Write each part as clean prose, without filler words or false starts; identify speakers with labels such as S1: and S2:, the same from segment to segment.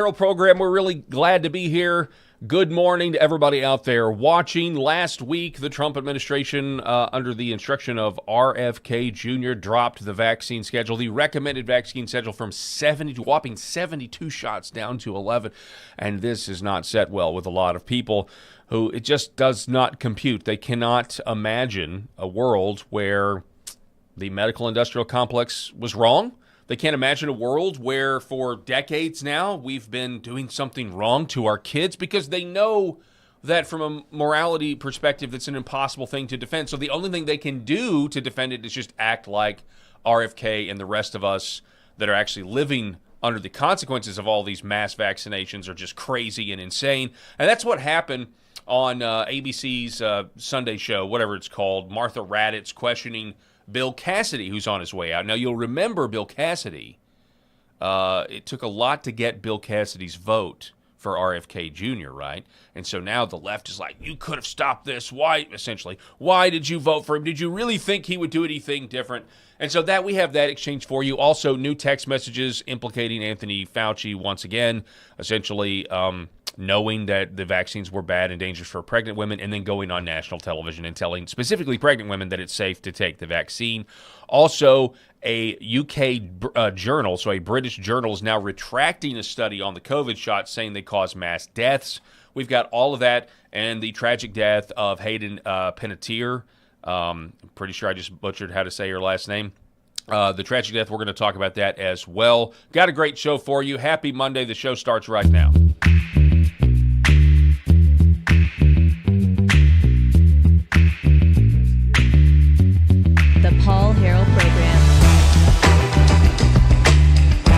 S1: Harrell program. We're really glad to be here. Good morning to everybody out there watching. Last week, the Trump administration, under the instruction of RFK Jr., dropped the vaccine schedule, the recommended vaccine schedule from 70 to whopping 72 shots down to 11. And this is not set well with a lot of people who it just does not compute. They cannot imagine a world where the medical industrial complex was wrong. They can't imagine a world where for decades now we've been doing something wrong to our kids because they know that from a morality perspective that's an impossible thing to defend. So the only thing they can do to defend it is just act like RFK and the rest of us that are actually living under the consequences of all these mass vaccinations are just crazy and insane. And that's what happened on ABC's Sunday show, whatever it's called. Martha Raddatz questioning Bill Cassidy, who's on his way out. Now, you'll remember Bill Cassidy. It took a lot to get Bill Cassidy's vote for RFK Jr., right? And so now the left is like, you could have stopped this. Why, essentially, why did you vote for him? Did you really think he would do anything different? And so that we have that exchange for you. Also, new text messages implicating Anthony Fauci once again, essentially knowing that the vaccines were bad and dangerous for pregnant women, and then going on national television and telling specifically pregnant women that it's safe to take the vaccine. Also, a UK journal, so a British journal, is now retracting a study on the COVID shots, saying they cause mass deaths. We've got all of that, and the tragic death of Hayden Panettiere. I'm pretty sure I just butchered how to say her last name. The tragic death, we're going to talk about that as well. Got a great show for you. Happy Monday. The show starts right now.
S2: Paul Harrell program.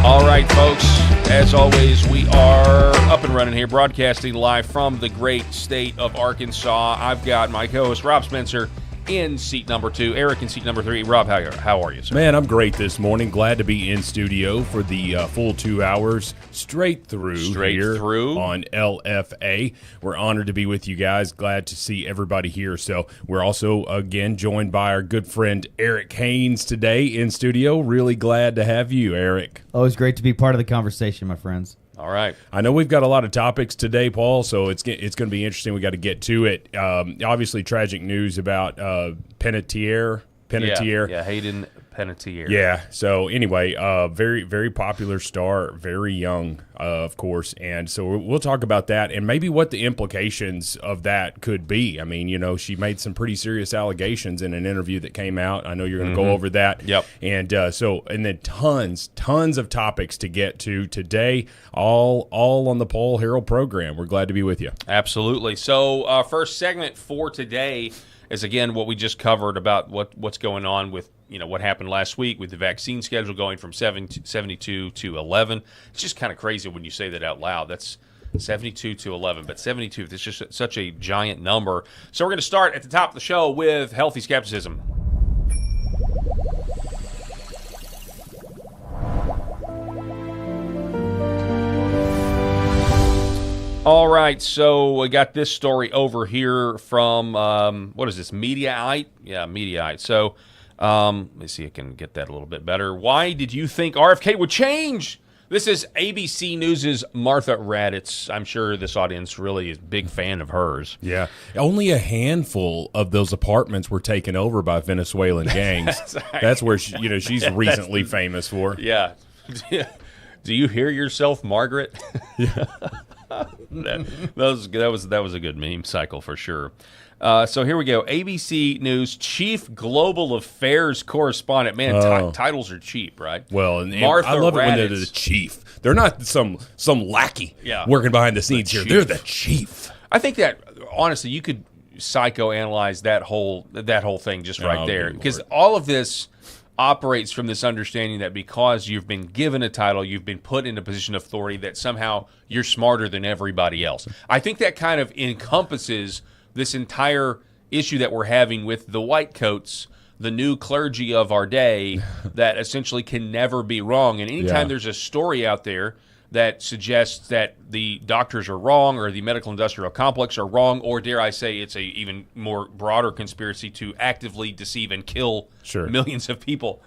S1: All right, folks, as always, we are up and running here, broadcasting live from the great state of Arkansas. I've got my co-host, Rob Spencer, in seat number 2, Eric in seat number 3. Rob, how are you, sir?
S3: Man, I'm great this morning. Glad to be in studio for the full 2 hours, straight through on LFA. We're honored to be with you guys. Glad to see everybody here. So we're also, again, joined by our good friend Eric Haynes today in studio. Really glad to have you, Eric.
S4: Always great to be part of the conversation, my friends.
S1: All right.
S3: I know we've got a lot of topics today, Paul, so it's going to be interesting. We got to get to it. Obviously, tragic news about Panettiere.
S1: Yeah, Hayden Panettiere.
S3: Yeah. So anyway, very, very popular star, very young, of course, and so we'll talk about that and maybe what the implications of that could be. I mean, you know, she made some pretty serious allegations in an interview that came out. I know you're going to go over that.
S1: Yep.
S3: And and then tons of topics to get to today, all on the Paul Harrell program. We're glad to be with you.
S1: Absolutely. So first segment for today is, again, what we just covered about what's going on with, you know, what happened last week with the vaccine schedule going from 72 to 11. It's just kind of crazy when you say that out loud. That's 72 to 11, but 72, it's just such a giant number. So we're going to start at the top of the show with healthy skepticism. All right, so we got this story over here from, what is this, Mediaite? Yeah, Mediaite. So let me see if I can get that a little bit better. Why did you think RFK would change? This is ABC News' Martha Raddatz. I'm sure this audience really is a big fan of hers.
S3: Yeah. Only a handful of those apartments were taken over by Venezuelan gangs. That's where she's recently famous for.
S1: Yeah. Do you hear yourself, Margaret?
S3: Yeah.
S1: that was a good meme cycle for sure. So here we go. ABC News Chief Global Affairs Correspondent. Man, titles are cheap, right?
S3: Well, and
S1: Martha
S3: I love it when
S1: Raddatz.
S3: they're the chief. They're not some lackey working behind the scenes here. They're the chief.
S1: I think that honestly, you could psychoanalyze that whole thing just right there, because all of this operates from this understanding that because you've been given a title, you've been put in a position of authority, that somehow you're smarter than everybody else. I think that kind of encompasses this entire issue that we're having with the white coats, the new clergy of our day, that essentially can never be wrong. And anytime there's a story out there that suggests that the doctors are wrong or the medical industrial complex are wrong, or dare I say it's a even more broader conspiracy to actively deceive and kill millions of people,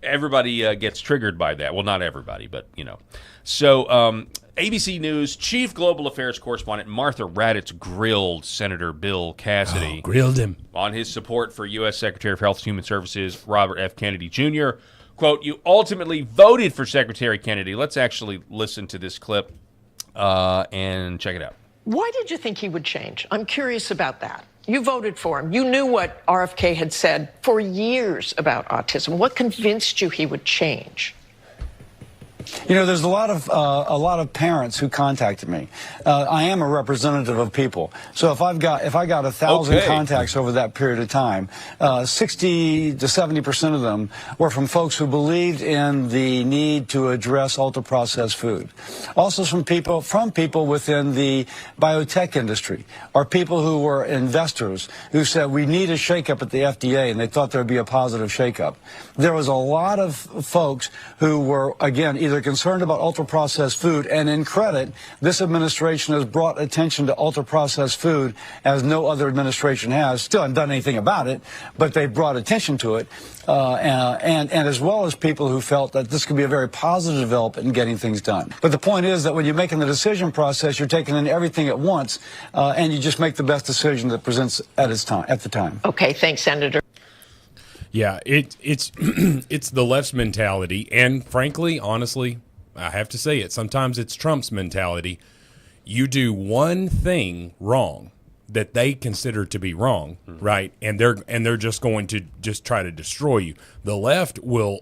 S1: everybody gets triggered by that. Well, not everybody, but, you know. So ABC News chief global affairs correspondent Martha Raddatz grilled Senator Bill Cassidy.
S3: Grilled him.
S1: On his support for U.S. Secretary of Health and Human Services Robert F. Kennedy Jr. Quote, you ultimately voted for Secretary Kennedy. Let's actually listen to this clip and check it out.
S2: Why did you think he would change? I'm curious about that. You voted for him. You knew what RFK had said for years about autism. What convinced you he would change?
S5: You know, there's a lot of parents who contacted me. I am a representative of people, so if I got 1,000 contacts over that period of time, 60 to 70% of them were from folks who believed in the need to address ultra-processed food. Also, from people within the biotech industry, or people who were investors who said we need a shakeup at the FDA, and they thought there would be a positive shakeup. There was a lot of folks who were, again, either concerned about ultra-processed food, and in credit, this administration has brought attention to ultra-processed food as no other administration has. Still haven't done anything about it, but they've brought attention to it, and as well as people who felt that this could be a very positive development in getting things done. But the point is that when you're making the decision process, you're taking in everything at once, and you just make the best decision that presents at the time.
S2: Okay, thanks, Senator.
S3: Yeah, it's it's the left's mentality, and frankly, honestly, I have to say it. Sometimes it's Trump's mentality. You do one thing wrong that they consider to be wrong, right? And they're just going to just try to destroy you. The left will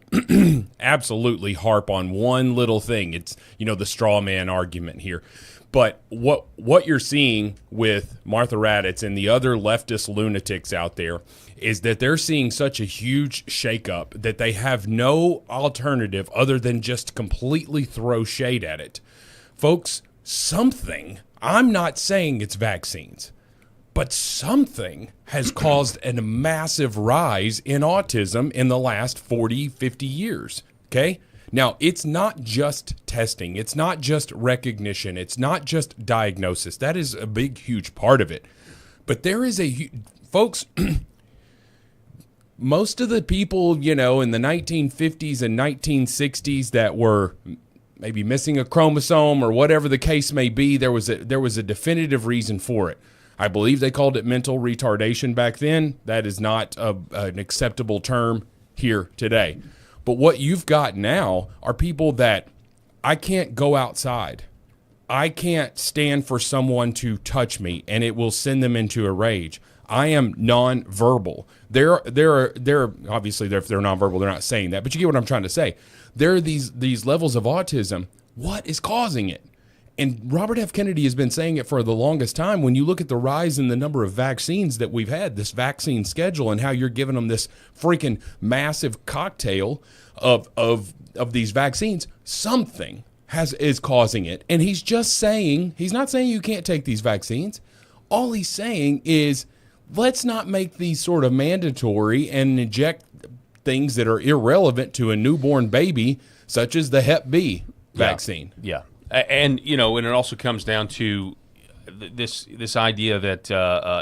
S3: absolutely harp on one little thing. It's, you know, the straw man argument here. But what you're seeing with Martha Raddatz and the other leftist lunatics out there is that they're seeing such a huge shakeup that they have no alternative other than just completely throw shade at it. Folks, something, I'm not saying it's vaccines, but something has caused a massive rise in autism in the last 40, 50 years, okay? Now, it's not just testing. It's not just recognition. It's not just diagnosis. That is a big, huge part of it. But there is folks, most of the people, you know, in the 1950s and 1960s that were maybe missing a chromosome or whatever the case may be, there was a definitive reason for it. I believe they called it mental retardation back then. That is not an acceptable term here today. But what you've got now are people that I can't go outside. I can't stand for someone to touch me, and it will send them into a rage. I am nonverbal. They're obviously if they're nonverbal, they're not saying that, but you get what I'm trying to say. There are these levels of autism. What is causing it? And Robert F. Kennedy has been saying it for the longest time. When you look at the rise in the number of vaccines that we've had, this vaccine schedule, and how you're giving them this freaking massive cocktail of these vaccines, something is causing it. And he's not saying you can't take these vaccines. All he's saying is, let's not make these sort of mandatory and inject things that are irrelevant to a newborn baby, such as the Hep B vaccine.
S1: Yeah. And, you know, and it also comes down to this idea that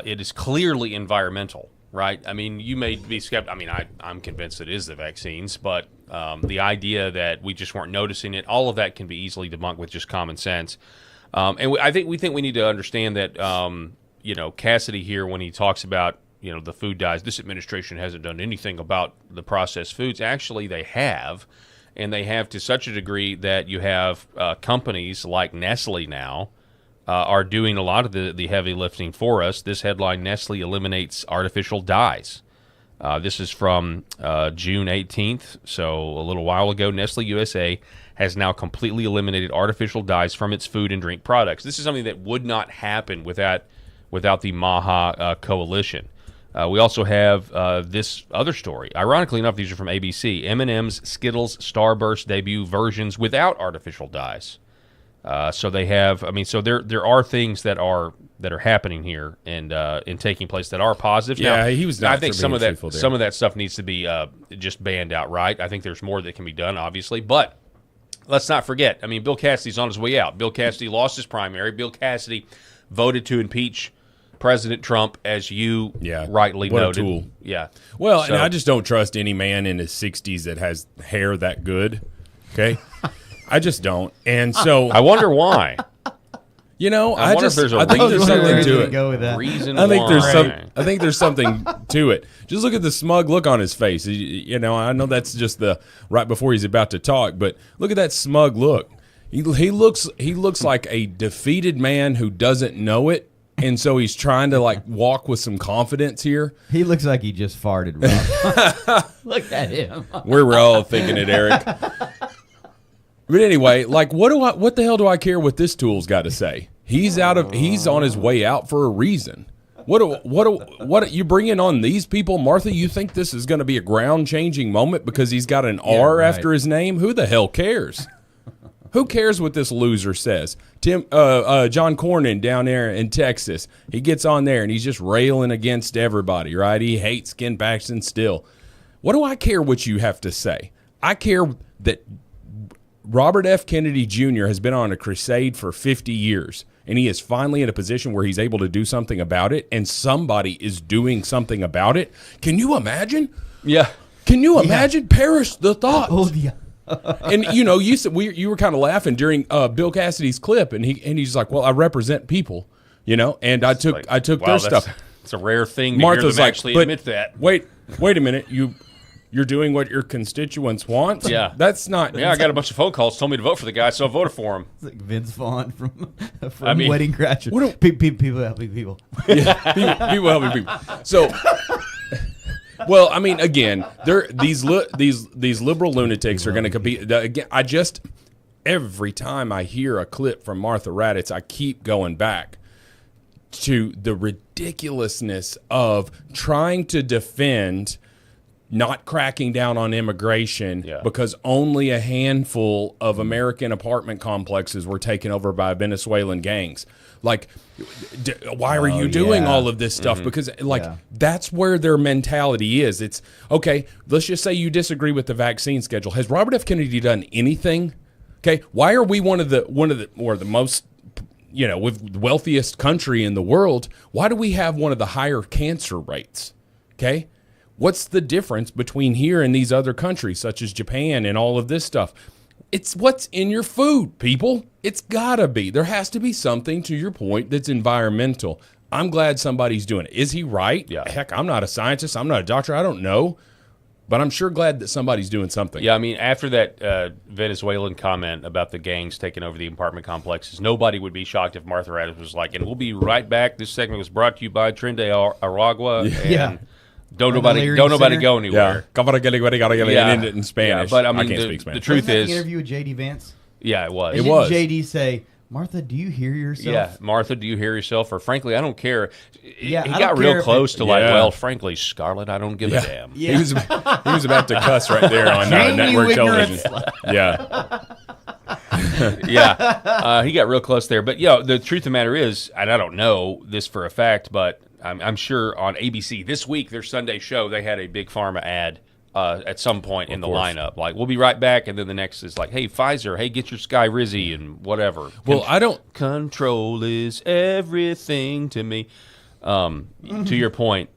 S1: it is clearly environmental, right? I mean, you may be skeptical. I mean, I'm convinced it is the vaccines, but the idea that we just weren't noticing it, all of that can be easily debunked with just common sense. And I think we need to understand that, you know, Cassidy here, when he talks about, you know, the food dyes, this administration hasn't done anything about the processed foods. Actually, they have. And they have to such a degree that you have companies like Nestle now are doing a lot of the heavy lifting for us. This headline, Nestle eliminates artificial dyes. This is from June 18th, so a little while ago. Nestle USA has now completely eliminated artificial dyes from its food and drink products. This is something that would not happen without the MAHA coalition. We also have this other story. Ironically enough, these are from ABC. M&M's Skittles Starburst debut versions without artificial dyes. So they have. I mean, so there are things that are happening here and taking place that are positive.
S3: Yeah,
S1: now,
S3: he was. Not
S1: I think some of that stuff needs to be just banned outright. I think there's more that can be done, obviously, but let's not forget. I mean, Bill Cassidy's on his way out. Bill Cassidy lost his primary. Bill Cassidy voted to impeach President Trump, as you rightly noted.
S3: A tool.
S1: Yeah.
S3: Well, and I just don't trust any man in his 60s that has hair that good. Okay. I just don't. And so
S1: I wonder why.
S3: You know,
S1: I wonder if there's a
S3: I think there's something to it.
S4: Go with that.
S1: Reason
S3: I think
S1: why.
S3: there's something to it. Just look at the smug look on his face. You know, I know that's just the right before he's about to talk, but look at that smug look. He looks like a defeated man who doesn't know it, and so he's trying to like walk with some confidence here.
S4: He looks like he just farted, Rob. Look at him.
S3: We're all thinking it, Eric. But anyway, like what the hell do I care what this tool's got to say? He's on his way out for a reason. What you bringing on these people, Martha? You think this is going to be a ground-changing moment because he's got an R after his name? Who the hell cares? Who cares what this loser says? John Cornyn down there in Texas, he gets on there and he's just railing against everybody, right? He hates Ken Paxton still. What do I care what you have to say? I care that Robert F. Kennedy Jr. has been on a crusade for 50 years, and he is finally in a position where he's able to do something about it, and somebody is doing something about it. Can you imagine?
S1: Yeah.
S3: Can you imagine? Perish the thought.
S4: Oh, yeah.
S3: And you know, you said you were kind of laughing during Bill Cassidy's clip, and he's like, "Well, I represent people," you know, and I took their stuff.
S1: It's a rare thing to
S3: Martha's
S1: hear them
S3: like,
S1: actually
S3: but
S1: admit that.
S3: Wait a minute, you're doing what your constituents want.
S1: Yeah,
S3: that's not.
S1: Yeah, I got a bunch of phone calls told me to vote for the guy, so I voted for him.
S4: It's like Vince Vaughn from
S1: mean,
S4: Wedding Crashers. People helping people.
S3: Yeah, people helping people. So. Well, I mean, again, these liberal lunatics are going to compete. Again, every time I hear a clip from Martha Raddatz, I keep going back to the ridiculousness of trying to defend not cracking down on immigration because only a handful of American apartment complexes were taken over by Venezuelan gangs. Like, why are you doing all of this stuff? Because, that's where their mentality is. It's, okay, let's just say you disagree with the vaccine schedule. Has Robert F. Kennedy done anything? Okay, why are we one of the most, with the wealthiest country in the world? Why do we have one of the higher cancer rates? Okay, what's the difference between here and these other countries, such as Japan and all of this stuff? It's what's in your food, people. It's gotta be. There has to be something, to your point, that's environmental. I'm glad somebody's doing it. Is he right?
S1: Yeah.
S3: Heck, I'm not a scientist. I'm not a doctor. I don't know. But I'm sure glad that somebody's doing something.
S1: Yeah, I mean, after that Venezuelan comment about the gangs taking over the apartment complexes, nobody would be shocked if Martha Raddatz was like, and we'll be right back. This segment was brought to you by Trinde Aragua. And don't nobody go anywhere.
S3: Yeah. And end it in Spanish.
S1: Yeah, but I mean,
S3: can't speak Spanish.
S1: The truth
S4: Wasn't that
S1: is,
S4: the interview with J.D. Vance?
S1: Yeah, it was.
S4: And
S3: it was.
S4: J.D. say, Martha, do you hear yourself?
S1: Yeah, Martha, do you hear yourself? Or frankly, I don't care.
S4: Yeah,
S1: he
S4: I
S1: got
S4: don't
S1: real
S4: care
S1: close to like,
S3: Yeah.
S1: well, frankly, Scarlett, I don't give a damn.
S4: Yeah.
S3: He was about to cuss right there on
S4: Shame
S3: network
S4: you
S3: television.
S4: ignorant
S3: Yeah.
S1: Yeah, he got real close there. But, the truth of the matter is, and I don't know this for a fact, but I'm sure on ABC this week, their Sunday show, they had a big pharma ad at some point in the lineup. Like, we'll be right back, and then the next is like, hey, Pfizer, hey, get your Sky Rizzy and whatever.
S3: Well, I don't...
S1: Control is everything to me. To your point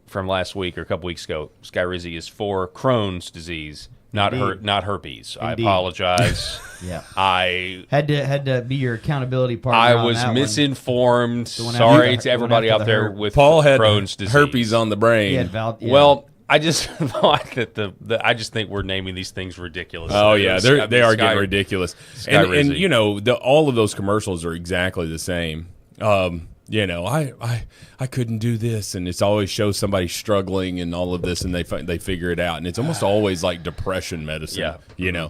S1: from last week or a couple weeks ago, Sky Rizzy is for Crohn's disease, not herpes. Indeed. I apologize.
S4: Yeah,
S1: I
S4: had to be your accountability partner.
S1: I was misinformed. Sorry to everybody out there with
S3: Paul had
S1: Crohn's disease.
S3: herpes on the brain.
S1: Well, I just thought that I just think we're naming these things ridiculous.
S3: Oh yeah, they are getting ridiculous. And all of those commercials are exactly the same. I couldn't do this, and it's always shows somebody struggling and all of this, and they figure it out, and it's almost always like depression medicine.
S1: Yeah.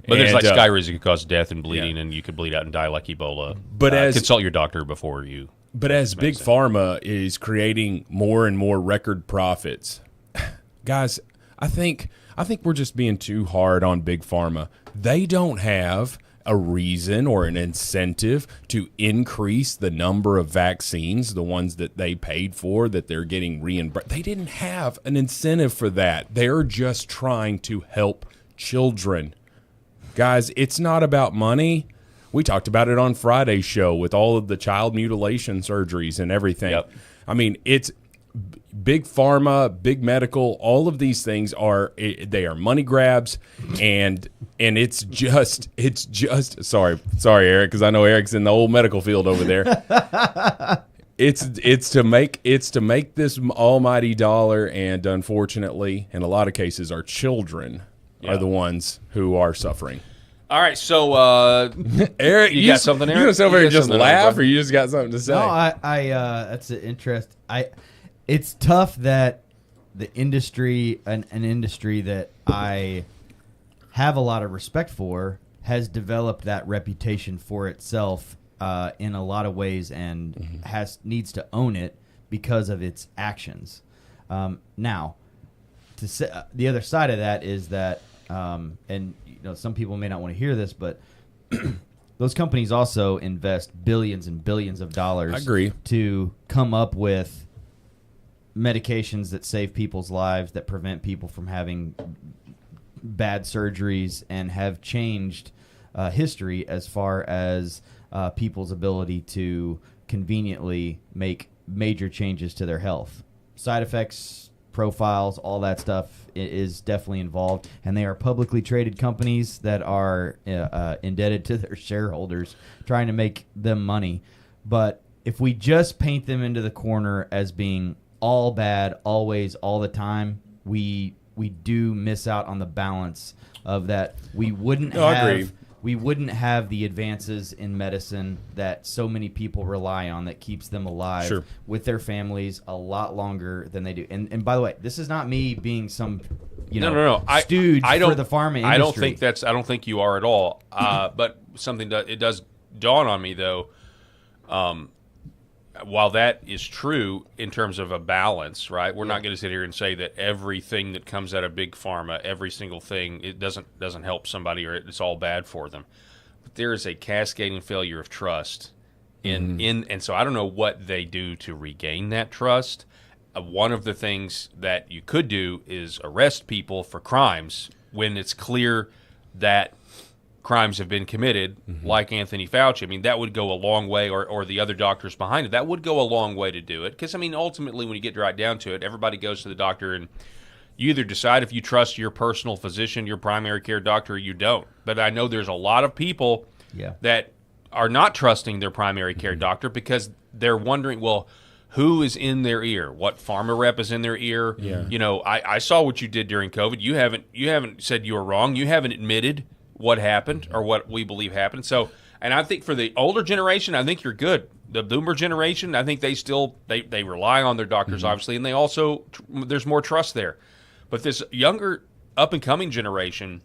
S1: But there's like Sky Rizzy could cause death and bleeding, and you could bleed out and die like Ebola. But consult your doctor before you.
S3: But as Big Pharma is creating more and more record profits, guys, I think we're just being too hard on Big Pharma. They don't have a reason or an incentive to increase the number of vaccines, the ones that they paid for, that they're getting reimbursed. They didn't have an incentive for that. They're just trying to help children. Guys, it's not about money. We talked about it on Friday's show with all of the child mutilation surgeries and everything.
S1: Yep.
S3: I mean, big pharma, big medical, all of these things they are money grabs, and it's just sorry Eric, because I know Eric's in the old medical field over there. It's to make this almighty dollar, and unfortunately, in a lot of cases, our children are the ones who are suffering.
S1: All right, so
S3: Eric,
S1: you got something, Eric?
S3: You gonna sit over here and just laugh, or you just got something to say?
S4: No, I that's an interest. It's tough that the industry, an industry that I have a lot of respect for, has developed that reputation for itself in a lot of ways, and needs to own it because of its actions. Now, to say, the other side of that is that, and some people may not want to hear this, but those companies also invest billions and billions of dollars.
S3: I agree.
S4: To come up with medications that save people's lives, that prevent people from having bad surgeries, and have changed history as far as people's ability to conveniently make major changes to their health. Side effects, profiles, all that stuff is definitely involved, and they are publicly traded companies that are indebted to their shareholders, trying to make them money. But if we just paint them into the corner as being all bad, always, all the time, we do miss out on the balance of that. We wouldn't have the advances in medicine that so many people rely on, that keeps them alive with their families a lot longer than they do. And by the way, this is not me being some stooge for the pharma industry.
S1: I don't think you are at all. But it does dawn on me, though. While that is true in terms of a balance, right? We're not going to sit here and say that everything that comes out of big pharma, every single thing, it doesn't help somebody, or it's all bad for them. But there is a cascading failure of trust and so I don't know what they do to regain that trust. One of the things that you could do is arrest people for crimes when it's clear that crimes have been committed, like Anthony Fauci. I mean, that would go a long way, or the other doctors behind it. That would go a long way to do it. Because, I mean, ultimately, when you get right down to it, everybody goes to the doctor, and you either decide if you trust your personal physician, your primary care doctor, or you don't. But I know there's a lot of people that are not trusting their primary care doctor because they're wondering, well, who is in their ear? What pharma rep is in their ear? Yeah. I saw what you did during COVID. You haven't said you were wrong. You haven't admitted what happened or what we believe happened. So, and I think for the older generation, I think you're good. The boomer generation, I think they rely on their doctors, obviously, and they also, there's more trust there. But this younger up-and-coming generation,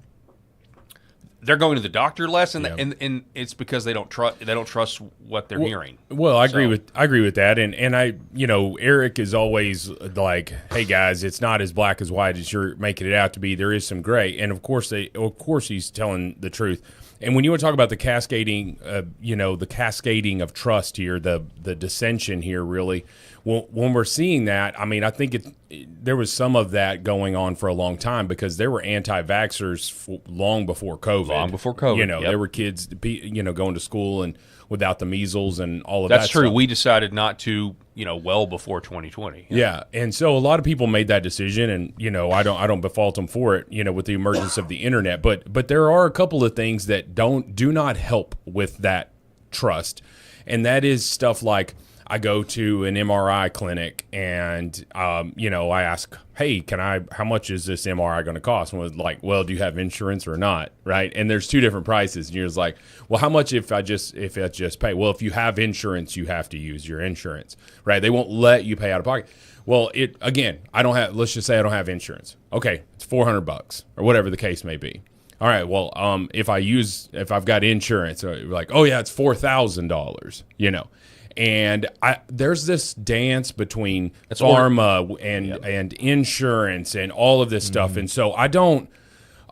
S1: they're going to the doctor less, and it's because they don't trust what they're hearing.
S3: Well, I agree with that, and I, Eric is always like, hey guys, it's not as black as white as you're making it out to be. There is some gray, and of course he's telling the truth. And when you want to talk about the cascading, the cascading of trust here, the dissension here, really, when we're seeing that, I mean, I think there was some of that going on for a long time because there were anti-vaxxers long before COVID. There were kids, going to school and without the measles and all of that.
S1: That's true.
S3: Stuff.
S1: We decided not to, well before 2020.
S3: Yeah, and so a lot of people made that decision, and I don't befault them for it. With the emergence of the internet, but there are a couple of things that do not help with that trust, and that is stuff like I go to an MRI clinic and I ask, hey, how much is this MRI going to cost? And was like, well, do you have insurance or not? Right. And there's two different prices. And you're just like, well, how much if I just pay? Well, if you have insurance, you have to use your insurance. Right. They won't let you pay out of pocket. Well, let's just say I don't have insurance. Okay. It's $400 or whatever the case may be. All right. Well, if I've got insurance, like, oh yeah, it's $4,000, And there's this dance between pharma and insurance and all of this stuff, and so I don't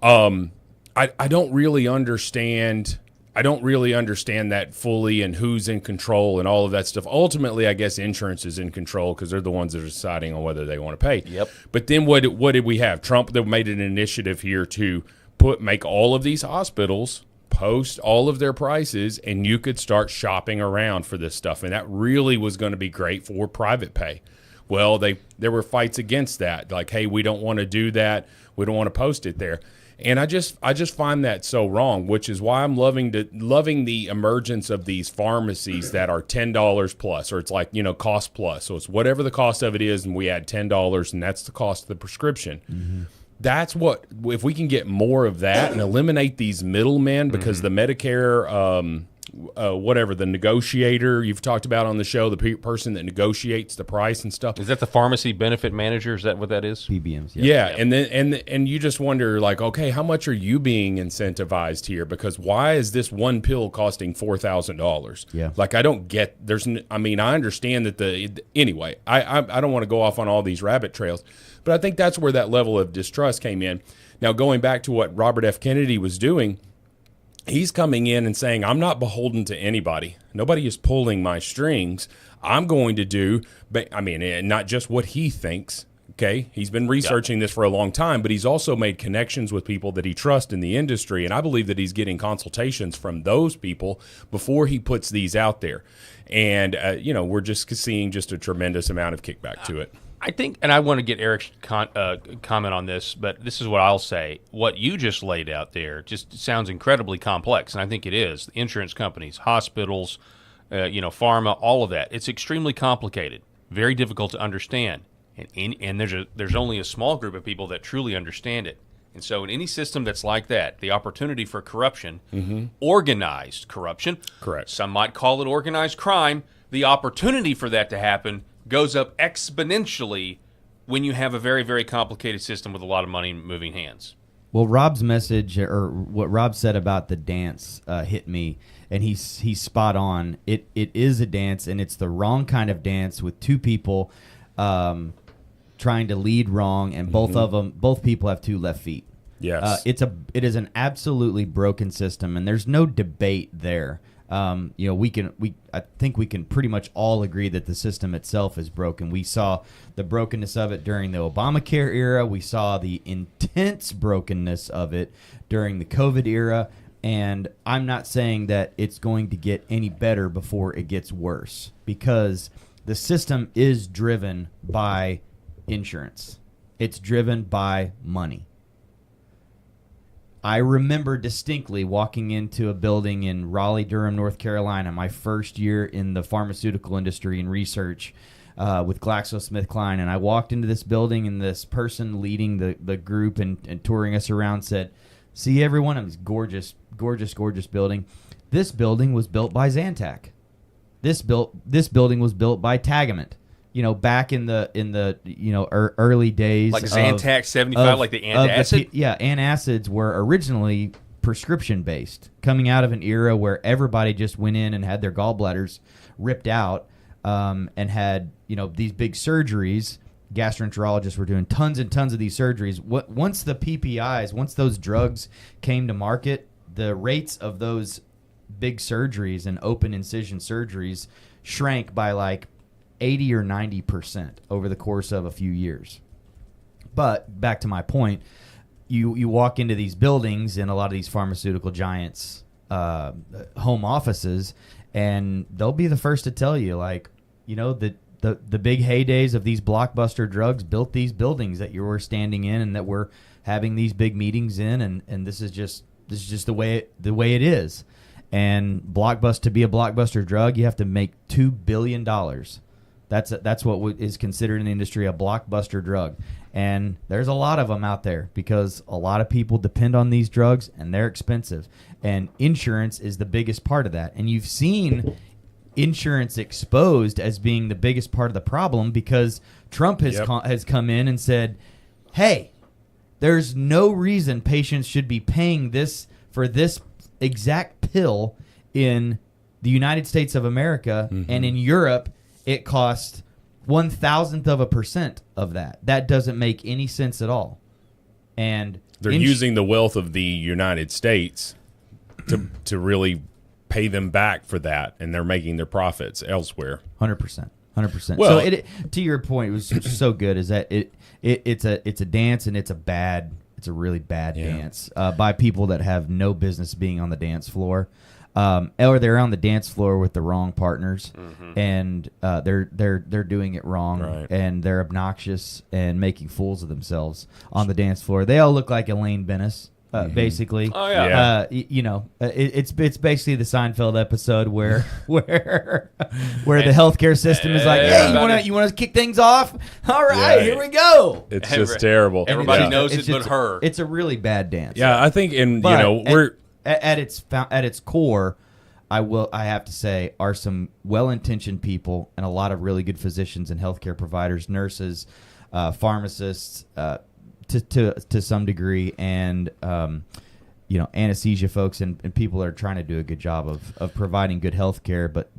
S3: really understand. I don't really understand that fully, and who's in control and all of that stuff. Ultimately, I guess insurance is in control because they're the ones that are deciding on whether they want to pay.
S1: Yep.
S3: But then what did we have? Trump that made an initiative here to make all of these hospitals post all of their prices, and you could start shopping around for this stuff, and that really was going to be great for private pay. Well, there were fights against that. Like, hey, we don't want to do that. We don't want to post it there. And I just find that so wrong, which is why I'm loving the emergence of these pharmacies that are $10 plus, or it's like, cost plus. So it's whatever the cost of it is, and we add $10, and that's the cost of the prescription. Mm-hmm. That's what, if we can get more of that and eliminate these middlemen, because the Medicare, the negotiator you've talked about on the show, the person that negotiates the price and stuff.
S1: Is that the pharmacy benefit manager? Is that what that is?
S4: PBMs.
S3: Yeah. And then and you just wonder, like, okay, how much are you being incentivized here? Because why is this one pill costing $4,000?
S4: Yeah.
S3: Like, I don't get. I understand that anyway. I don't want to go off on all these rabbit trails, but I think that's where that level of distrust came in. Now, going back to what Robert F. Kennedy was doing. He's coming in and saying, I'm not beholden to anybody. Nobody is pulling my strings. I'm going to do, not just what he thinks, okay? He's been researching this for a long time, but he's also made connections with people that he trusts in the industry, and I believe that he's getting consultations from those people before he puts these out there. And, we're just seeing just a tremendous amount of kickback to it.
S1: I think, and I want to get Eric's comment on this, but this is what I'll say. What you just laid out there just sounds incredibly complex, and I think it is. The insurance companies, hospitals, pharma, all of that. It's extremely complicated, very difficult to understand, and there's only a small group of people that truly understand it. And so in any system that's like that, the opportunity for corruption, organized corruption,
S3: correct.
S1: Some might call it organized crime, the opportunity for that to happen goes up exponentially when you have a very, very complicated system with a lot of money moving hands.
S4: Well, Rob's message, or what Rob said about the dance, hit me, and he's spot on. It is a dance, and it's the wrong kind of dance with two people trying to lead wrong, and both people have two left feet.
S3: Yes,
S4: it is an absolutely broken system, and there's no debate there. I think we can pretty much all agree that the system itself is broken. We saw the brokenness of it during the Obamacare era. We saw the intense brokenness of it during the COVID era. And I'm not saying that it's going to get any better before it gets worse, because the system is driven by insurance. It's driven by money. I remember distinctly walking into a building in Raleigh-Durham, North Carolina, my first year in the pharmaceutical industry and research with GlaxoSmithKline. And I walked into this building, and this person leading the group and touring us around said, "See everyone, it's gorgeous, gorgeous, gorgeous building. This building was built by Zantac. This building was built by Tagament." Back in the early days,
S1: like Zantac 75, like the antacid.
S4: Antacids were originally prescription based, coming out of an era where everybody just went in and had their gallbladders ripped out, and had these big surgeries. Gastroenterologists were doing tons and tons of these surgeries. Once the PPIs, once those drugs came to market, the rates of those big surgeries and open incision surgeries shrank by like 80 or 90% over the course of a few years. But back to my point, you walk into these buildings in a lot of these pharmaceutical giants' home offices, and they'll be the first to tell you, the big heydays of these blockbuster drugs built these buildings that you were standing in and that we're having these big meetings in, and this is just the way it is. And to be a blockbuster drug, you have to make $2 billion. That's what is considered in the industry a blockbuster drug. And there's a lot of them out there because a lot of people depend on these drugs, and they're expensive. And insurance is the biggest part of that. And you've seen insurance exposed as being the biggest part of the problem because Trump has come in and said, hey, there's no reason patients should be paying this for this exact pill in the United States of America, and in Europe it costs 0.001% of that. That doesn't make any sense at all. And
S3: they're using the wealth of the United States to really pay them back for that, and they're making their profits elsewhere.
S4: 100%.
S3: Well,
S4: so to your point, it was so good is that it's a dance, and it's a really bad dance by people that have no business being on the dance floor. or they're on the dance floor with the wrong partners, and they're doing it wrong,
S3: Right.
S4: and they're obnoxious and making fools of themselves on the dance floor. They all look like Elaine Bennis. Basically,
S1: Oh yeah.
S4: It's basically the Seinfeld episode where the healthcare system is like, hey, you want to kick things off? All right, here we go.
S3: It's just terrible.
S1: Everybody knows
S4: It's
S1: it, but
S4: just-
S1: her.
S4: It's a really bad dance.
S3: Yeah, I think, and
S4: But
S3: we're
S4: at its core, I have to say, are some well-intentioned people and a lot of really good physicians and healthcare providers, nurses, pharmacists, to some degree, and anesthesia folks and people that are trying to do a good job of providing good health care, but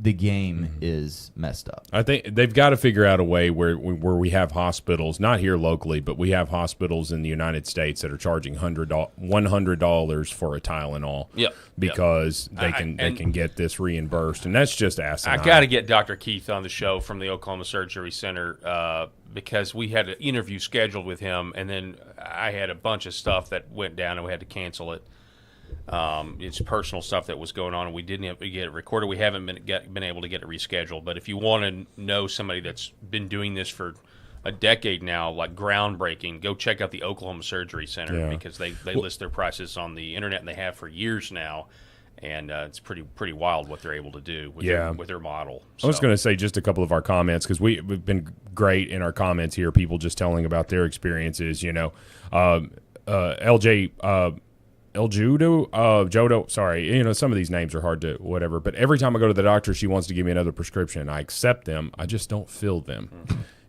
S4: the game is messed up.
S3: I think they've got to figure out a way where we have hospitals, not here locally, but we have hospitals in the United States that are charging $100 for a Tylenol.
S1: Yep.
S3: Because they can get this reimbursed, and that's just asinine.
S1: I got to get Dr. Keith on the show from the Oklahoma Surgery Center because we had an interview scheduled with him, and then I had a bunch of stuff that went down, and we had to cancel it. It's personal stuff that was going on, and we didn't have to get it recorded. We haven't been able to get it rescheduled. But if you want to know somebody that's been doing this for a decade now, like groundbreaking, go check out the Oklahoma Surgery Center because they list their prices on the internet, and they have for years now. And it's pretty wild what they're able to do with their model. So.
S3: I was going to say just a couple of our comments, because we've been great in our comments here, people just telling about their experiences. LJ. El Jodo, sorry. Some of these names are hard to whatever. But every time I go to the doctor, she wants to give me another prescription. I accept them. I just don't fill them.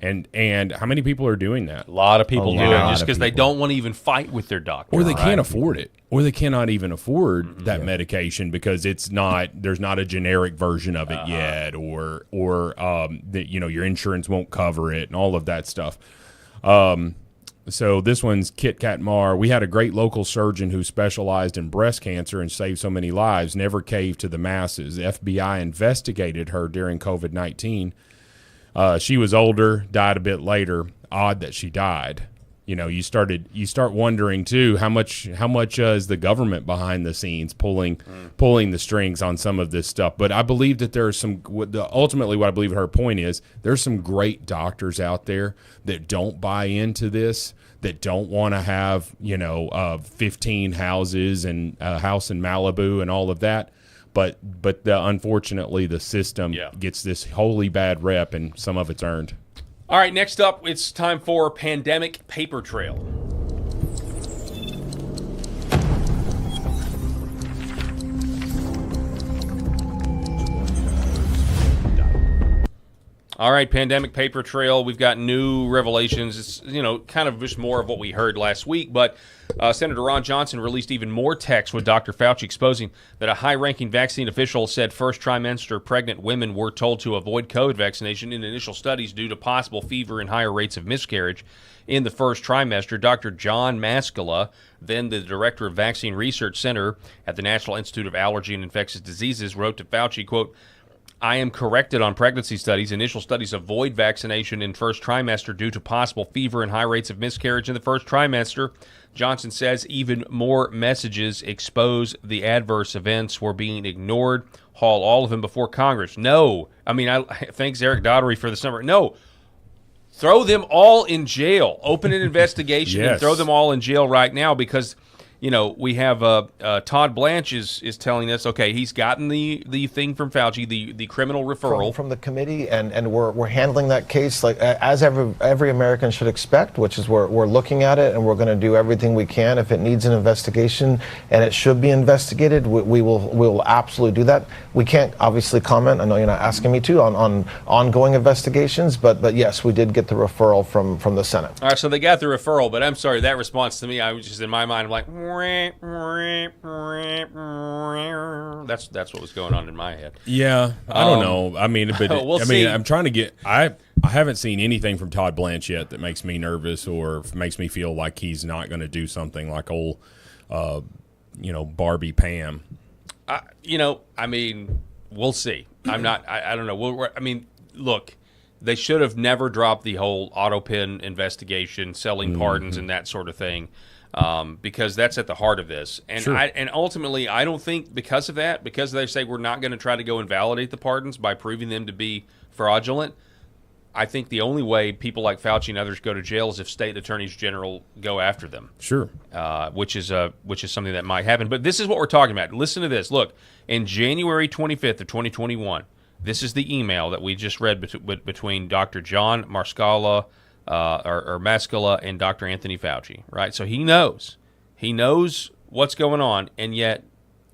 S3: And how many people are doing that?
S1: A lot of people do it
S4: lot
S1: just
S4: of
S1: because they
S4: people.
S1: don't want to even fight with their doctor.
S3: Or they can't afford it. Or they cannot even afford that medication because there's not a generic version of it yet, or your insurance won't cover it and all of that stuff. So this one's Kit Kat Mar. We had a great local surgeon who specialized in breast cancer and saved so many lives, never caved to the masses. The FBI investigated her during COVID-19. She was older, died a bit later. Odd that she died. You start wondering too how much is the government behind the scenes pulling the strings on some of this stuff. But I believe that there are ultimately what I believe her point is, there's some great doctors out there that don't buy into this, that don't want to have 15 houses and a house in Malibu and all of that. But unfortunately the system gets this wholly bad rep, and some of it's earned.
S1: All right, next up, it's time for Pandemic Paper Trail. All right, Pandemic Paper Trail. We've got new revelations. It's, kind of just more of what we heard last week, but Senator Ron Johnson released even more text with Dr. Fauci exposing that a high-ranking vaccine official said first trimester pregnant women were told to avoid COVID vaccination in initial studies due to possible fever and higher rates of miscarriage in the first trimester. Dr. John Maskala, then the director of Vaccine Research Center at the National Institute of Allergy and Infectious Diseases, wrote to Fauci, quote, I am corrected on pregnancy studies. Initial studies avoid vaccination in first trimester due to possible fever and high rates of miscarriage in the first trimester. Johnson says even more messages expose the adverse events were being ignored. Haul all of them before Congress. No. Thanks Eric Daugherty for this number. No. Throw them all in jail. Open an investigation and throw them all in jail right now because... we have Todd Blanche is telling us, okay, he's gotten the thing from Fauci, the criminal referral
S6: from the committee, and we're handling that case like as every American should expect, which is we're looking at it and we're going to do everything we can. If it needs an investigation and it should be investigated, we will absolutely do that. We can't obviously comment. I know you're not asking me to on ongoing investigations, but yes, we did get the referral from the Senate.
S1: All right, so they got the referral, but I'm sorry, that response to me, I was just in my mind, I'm like. That's what was going on in my head.
S3: Yeah, I don't know.
S1: We'll see.
S3: I'm trying to get. I haven't seen anything from Todd Blanche yet that makes me nervous or makes me feel like he's not going to do something like old, Barbie Pam.
S1: We'll see. I'm not. I don't know. Look. They should have never dropped the whole AutoPen investigation, selling pardons, and that sort of thing. because that's at the heart of this. And
S3: Sure.
S1: and ultimately, I don't think because of that, because they say we're not going to try to go invalidate the pardons by proving them to be fraudulent, I think the only way people like Fauci and others go to jail is if state attorneys general go after them.
S3: Sure.
S1: Which is something that might happen. But this is what we're talking about. Listen to this. Look, in January 25th of 2021, this is the email that we just read between Dr. John Mascala, or Mascala, and Dr. Anthony Fauci, right? So he knows what's going on, and yet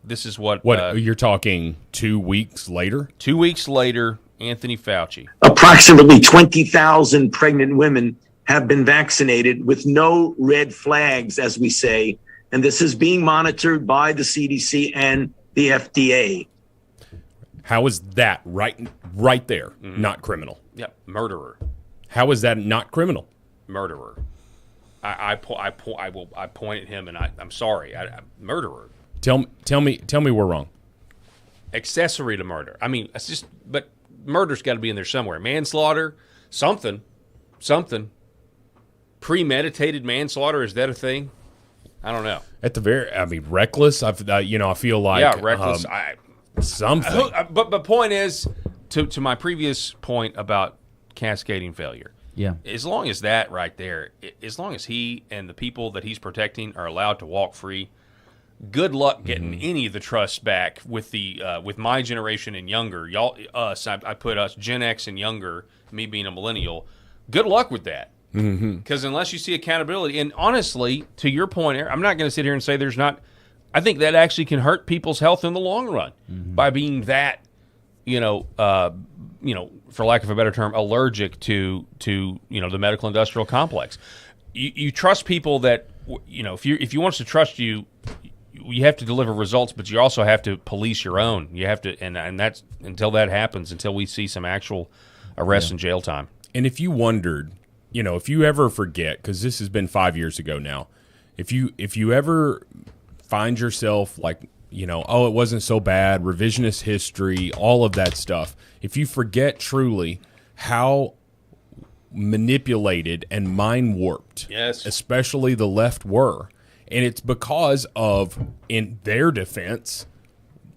S1: this is what
S3: you're talking 2 weeks later?
S1: 2 weeks later, Anthony Fauci.
S7: Approximately 20,000 pregnant women have been vaccinated with no red flags, as we say, and this is being monitored by the CDC and the FDA.
S3: How is that right there not criminal?
S1: Yep, murderer.
S3: How is that not criminal?
S1: Murderer. I point at him and I'm sorry. Murderer.
S3: Tell me we're wrong.
S1: Accessory to murder. I mean, it's just, but murder's got to be in there somewhere. Manslaughter, something. Premeditated manslaughter, is that a thing? I don't know.
S3: At the reckless. I feel like
S1: reckless.
S3: Something.
S1: But point is, to my previous point about cascading failure.
S4: Yeah.
S1: As long as that right there, as long as he and the people that he's protecting are allowed to walk free, good luck getting any of the trust back with with my generation and younger. I put us Gen X and younger, me being a millennial. Good luck with that. Because unless you see accountability, and honestly, to your point, Aaron, I'm not going to sit here and say there's not. I think that actually can hurt people's health in the long run by being that, for lack of a better term, allergic to the medical industrial complex. You trust people that, if you want us to trust you, you have to deliver results, but you also have to police your own. You have to, and that's until that happens, until we see some actual arrest and jail time.
S3: And if you wondered, if you ever forget, because this has been 5 years ago now, if you ever find yourself like, oh, it wasn't so bad, revisionist history, all of that stuff, if you forget truly how manipulated and mind warped,
S1: yes,
S3: especially the left were, and it's because of, in their defense,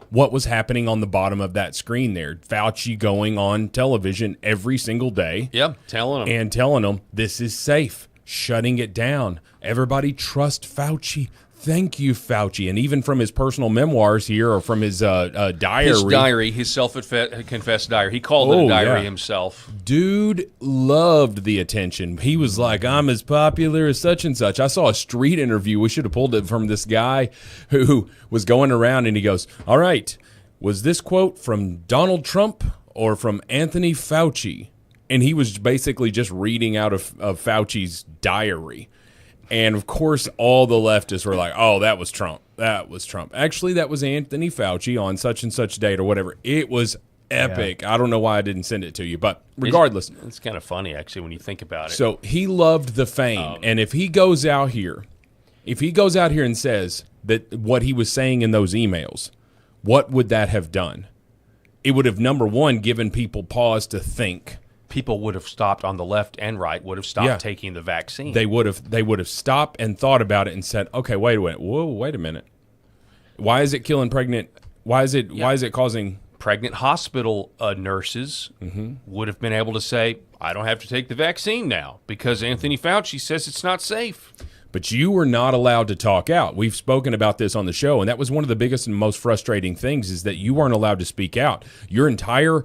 S3: what was happening on the bottom of that screen there. Fauci going on television every single day.
S1: Yep, telling
S3: them this is safe, shutting it down. Everybody trust Fauci. Thank you, Fauci. And even from his personal memoirs here, or from his diary.
S1: His self-confessed diary. He called it a diary himself.
S3: Dude loved the attention. He was like, I'm as popular as such and such. I saw a street interview. We should have pulled it from this guy who was going around, and he goes, all right, was this quote from Donald Trump or from Anthony Fauci? And he was basically just reading out of Fauci's diary. And, of course, all the leftists were like, oh, that was Trump. That was Trump. Actually, that was Anthony Fauci on such and such date or whatever. It was epic. Yeah. I don't know why I didn't send it to you. But regardless.
S1: It's kind of funny, actually, when you think about it.
S3: So he loved the fame. And if he goes out here and says that what he was saying in those emails, what would that have done? It would have, number one, given people pause to think.
S1: People would have stopped on the left and right, would have stopped taking the vaccine.
S3: They would have stopped and thought about it and said, okay, wait a minute. Why is it killing pregnant? Why is it causing
S1: pregnant hospital nurses would have been able to say, I don't have to take the vaccine now because Anthony Fauci says it's not safe.
S3: But you were not allowed to talk out. We've spoken about this on the show, and that was one of the biggest and most frustrating things is that you weren't allowed to speak out. Your entire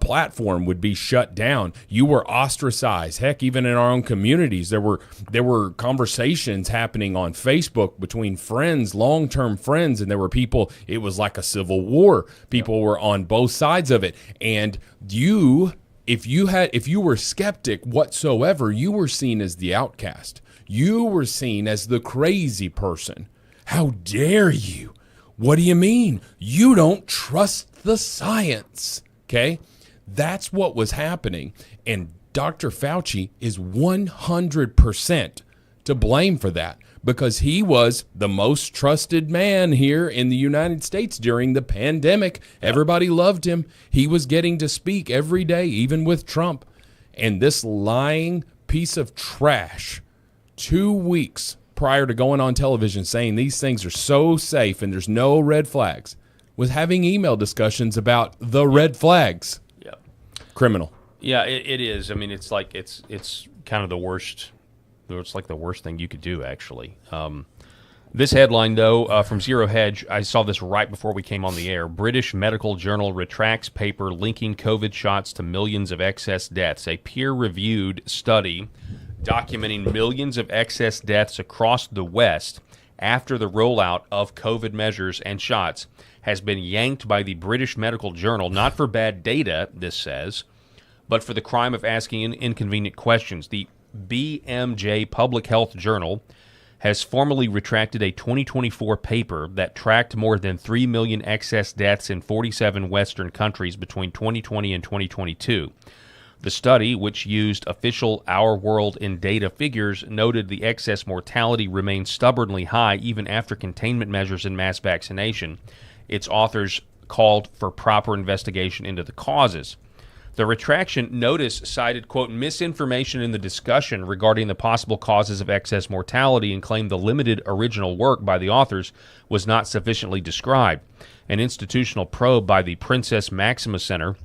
S3: platform would be shut down. You were ostracized. Heck, even in our own communities, there were conversations happening on Facebook between friends, long-term friends, and there were people, it was like a civil war. People were on both sides of it. And if you were skeptic whatsoever, you were seen as the outcast. You were seen as the crazy person. How dare you? What do you mean? You don't trust the science. Okay? That's what was happening. And Dr. Fauci is 100% to blame for that because he was the most trusted man here in the United States during the pandemic. Everybody loved him. He was getting to speak every day, even with Trump. And this lying piece of trash 2 weeks prior to going on television saying these things are so safe and there's no red flags was having email discussions about the red flags.
S1: Yeah.
S3: Criminal.
S1: Yeah, it is. I mean, it's like it's kind of the worst. It's like the worst thing you could do, actually. This headline, though, from Zero Hedge, I saw this right before we came on the air. British Medical Journal retracts paper linking COVID shots to millions of excess deaths. A peer-reviewed study documenting millions of excess deaths across the West after the rollout of COVID measures and shots has been yanked by the British Medical Journal, not for bad data, this says, but for the crime of asking inconvenient questions. The BMJ Public Health Journal has formally retracted a 2024 paper that tracked more than 3 million excess deaths in 47 Western countries between 2020 and 2022. The study, which used official Our World in Data figures, noted the excess mortality remains stubbornly high even after containment measures and mass vaccination. Its authors called for proper investigation into the causes. The retraction notice cited, quote, misinformation in the discussion regarding the possible causes of excess mortality and claimed the limited original work by the authors was not sufficiently described. An institutional probe by the Princess Maxima Center,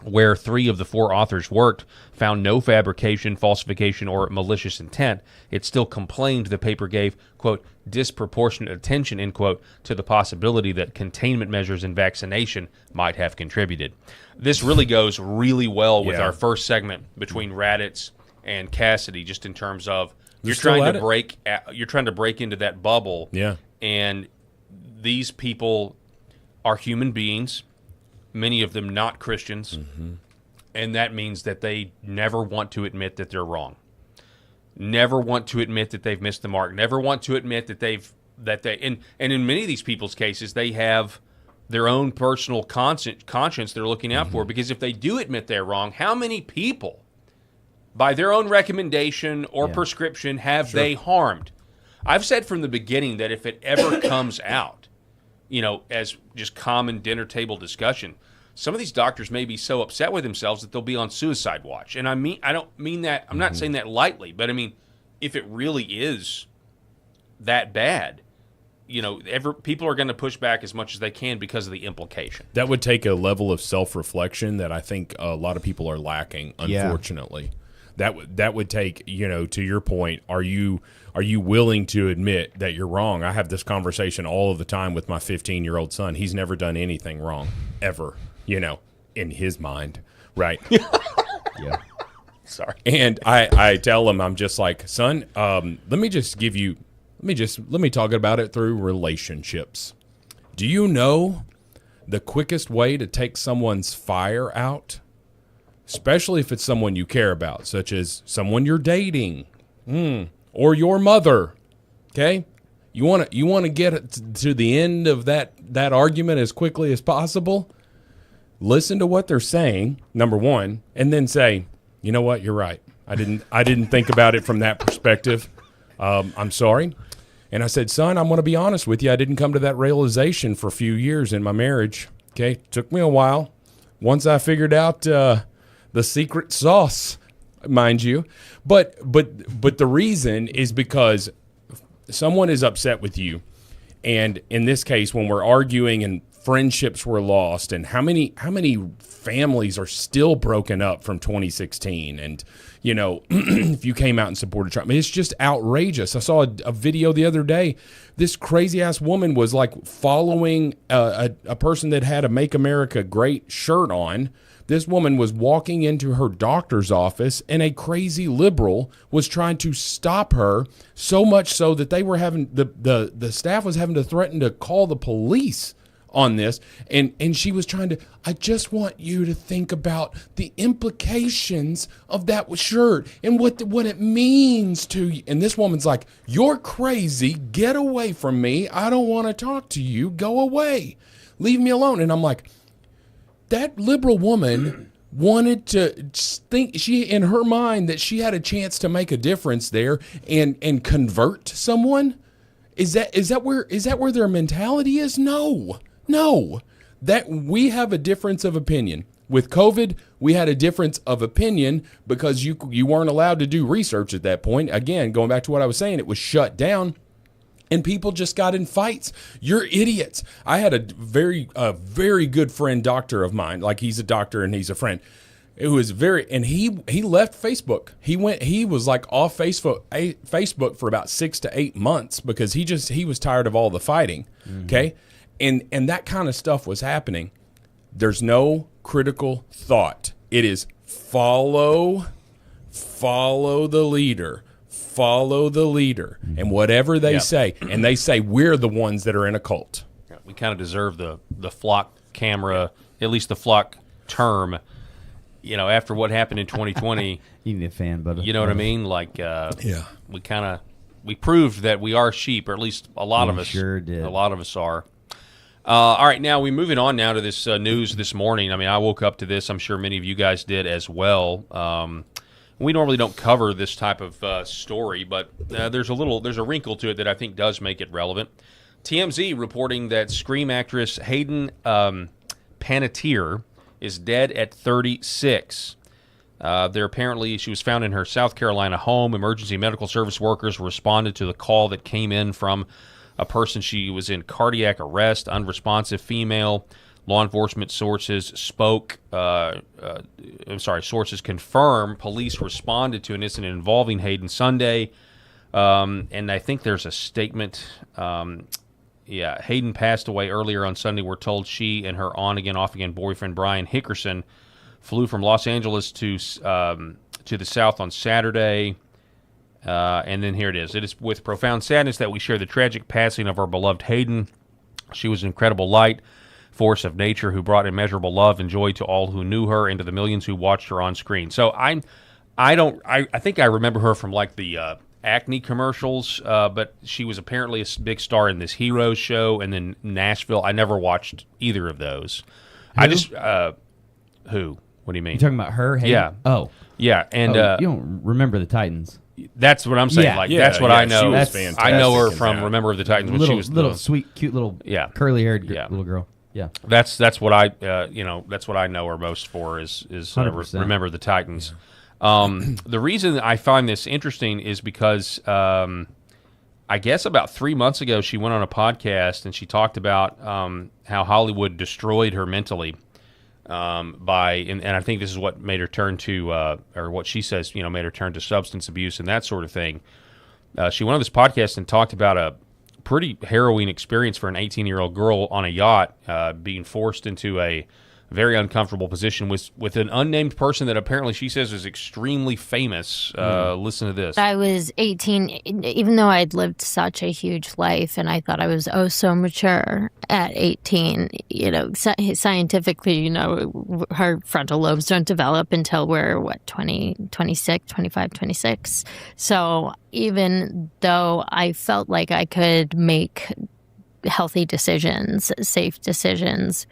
S1: where 3 of the 4 authors worked, found no fabrication, falsification, or malicious intent. It still complained the paper gave, quote, disproportionate attention, end quote, to the possibility that containment measures and vaccination might have contributed. This really goes really well with our first segment between Raditz and Cassidy, just in terms of you're trying to break into that bubble.
S3: Yeah.
S1: And these people are human beings, many of them not Christians, and that means that they never want to admit that they're wrong. Never want to admit that they've missed the mark. Never want to admit that and in many of these people's cases, they have their own personal conscience they're looking out for, because if they do admit they're wrong, how many people, by their own recommendation or prescription, have they harmed? I've said from the beginning that if it ever comes out, as just common dinner table discussion, some of these doctors may be so upset with themselves that they'll be on suicide watch. And I don't mean that, I'm not saying that lightly, but I mean, if it really is that bad, people are going to push back as much as they can because of the implication.
S3: That would take a level of self-reflection that I think a lot of people are lacking, unfortunately. Yeah. That would take, to your point, are you willing to admit that you're wrong? I have this conversation all of the time with my 15-year-old son. He's never done anything wrong, ever, in his mind, right?
S1: Yeah. Sorry.
S3: And I tell him, I'm just like, son, let me talk about it through relationships. Do you know the quickest way to take someone's fire out? Especially if it's someone you care about, such as someone you're dating, or your mother. Okay, you want to get to the end of that argument as quickly as possible. Listen to what they're saying, number one, and then say, you know what, you're right. I didn't think about it from that perspective. I'm sorry. And I said, son, I'm going to be honest with you. I didn't come to that realization for a few years in my marriage. Okay, took me a while. Once I figured out the secret sauce, mind you, but the reason is because someone is upset with you, and in this case, when we're arguing and friendships were lost, and how many families are still broken up from 2016, and if you came out and supported Trump, it's just outrageous. I saw a video the other day. This crazy ass woman was like following a person that had a "Make America Great" shirt on. This woman was walking into her doctor's office, and a crazy liberal was trying to stop her, so much so that they were having the staff was having to threaten to call the police on this, and she was trying to, I just want you to think about the implications of that shirt and what it means to you. And this woman's like, you're crazy, get away from me, I don't want to talk to you, go away, leave me alone. And I'm like, that liberal woman wanted to think, she in her mind, that she had a chance to make a difference there and convert someone. Is that where their mentality is? No. that we have a difference of opinion. With COVID, we had a difference of opinion because you weren't allowed to do research at that point. Again, going back to what I was saying, it was shut down. And people just got in fights. You're idiots. I had a very good friend, doctor of mine. Like, he's a doctor and he's a friend. It was and he left Facebook. He was like off Facebook for about 6 to 8 months because he was tired of all the fighting. Mm-hmm. Okay. And that kind of stuff was happening. There's no critical thought. It is follow the leader. Follow the leader, and whatever they say, and they say we're the ones that are in a cult.
S1: We kind of deserve the flock camera, at least the flock term. You know, after what happened in 2020,
S4: you need a fan, buddy.
S1: You know what I mean? Like, we proved that we are sheep, or at least a lot of us.
S4: Sure did.
S1: A lot of us are. All right, now we're moving on now to this news this morning. I mean, I woke up to this. I'm sure many of you guys did as well. We normally don't cover this type of story, but there's a wrinkle to it that I think does make it relevant. TMZ reporting that Scream actress Hayden Panettiere is dead at 36. She was found in her South Carolina home. Emergency medical service workers responded to the call that came in from a person. She was in cardiac arrest, unresponsive female. Law enforcement sources sources confirm police responded to an incident involving Hayden Sunday. And I think there's a statement. Hayden passed away earlier on Sunday. We're told she and her on-again, off-again boyfriend, Brian Hickerson, flew from Los Angeles to the South on Saturday. And then here it is. It is with profound sadness that we share the tragic passing of our beloved Hayden. She was an incredible light, force of nature who brought immeasurable love and joy to all who knew her and to the millions who watched her on screen. So I think I remember her from like the Acne commercials, but she was apparently a big star in this Heroes show and then Nashville. I never watched either of those. Who? What do you mean?
S4: You talking about her? Hayden?
S1: Yeah.
S4: Oh.
S1: Yeah. And
S4: you don't remember the Titans.
S1: That's what I'm saying. That's what I know.
S3: She was fantastic.
S1: I know her from Remember of the Titans when she was
S4: little sweet, cute little curly-haired little girl. Yeah,
S1: that's what I that's what I know her most for is Remember the Titans. The reason I find this interesting is because I guess about 3 months ago she went on a podcast and she talked about how Hollywood destroyed her mentally and I think this is what made her turn to or what she says made her turn to substance abuse and that sort of thing. She went on this podcast and talked about a pretty harrowing experience for an 18-year-old girl on a yacht, being forced into a very uncomfortable position with an unnamed person that apparently she says is extremely famous. Listen to this.
S8: I was 18, even though I'd lived such a huge life, and I thought I was so mature at 18. Scientifically, her frontal lobes don't develop until we're, 26, 25, 26. So even though I felt like I could make healthy decisions, safe decisions,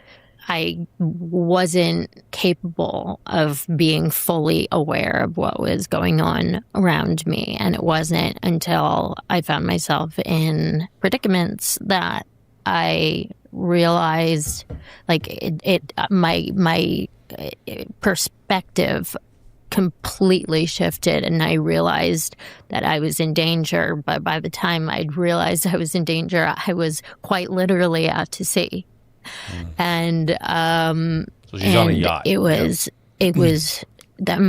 S8: I wasn't capable of being fully aware of what was going on around me. And it wasn't until I found myself in predicaments that I realized my perspective completely shifted, and I realized that I was in danger. But by the time I'd realized I was in danger, I was quite literally out to sea. And
S1: so she's on a yacht.
S8: It was that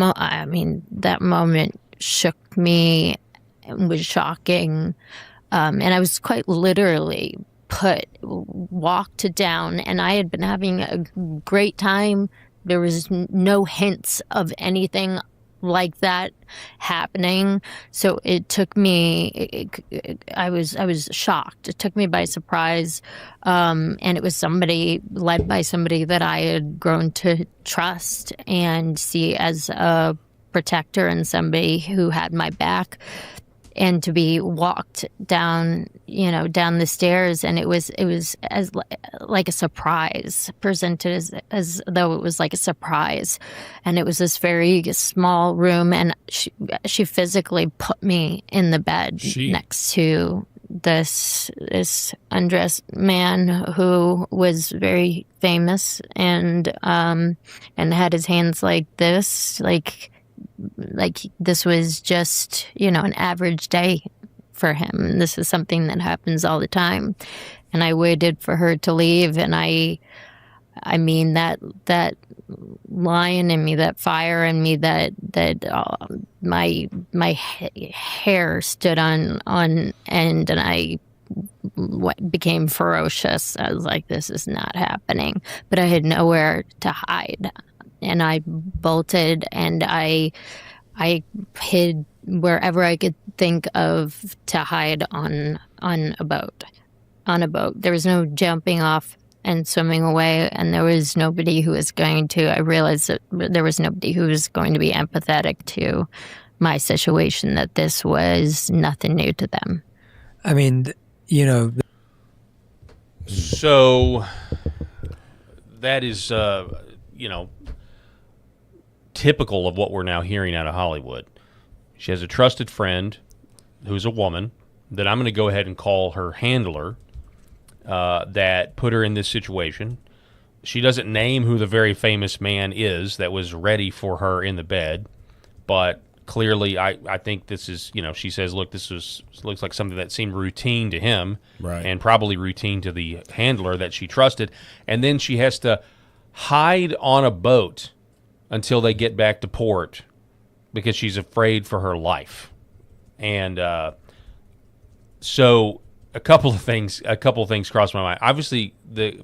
S8: moment shook me and was shocking, and I was quite literally walked down, and I had been having a great time. There was no hints of anything like that happening. So it took me, I was shocked. It took me by surprise. And it was led by somebody that I had grown to trust and see as a protector and somebody who had my back. And to be walked down the stairs, and it was as like a surprise, presented as though it was like a surprise, and it was this very small room, and she physically put me in the bed next to this undressed man who was very famous and had his hands like this, like this was just, an average day for him. This is something that happens all the time. And I waited for her to leave, and I mean that lion in me, that fire in me, that my hair stood on end, and I became ferocious. I was like, this is not happening. But I had nowhere to hide, and I bolted, and I hid wherever I could think of to hide on a boat. There was no jumping off and swimming away, and there was nobody who was going to, I realized that there was nobody who was going to be empathetic to my situation, that this was nothing new to them.
S9: I mean,
S1: So that is, typical of what we're now hearing out of Hollywood. She has a trusted friend who's a woman that I'm going to go ahead and call her handler, that put her in this situation. She doesn't name who the very famous man is that was ready for her in the bed, but clearly I think this is, she says, look, looks like something that seemed routine to him,
S3: right,
S1: and probably routine to the handler that she trusted. And then she has to hide on a boat until they get back to port because she's afraid for her life. And so a couple of things crossed my mind. Obviously, the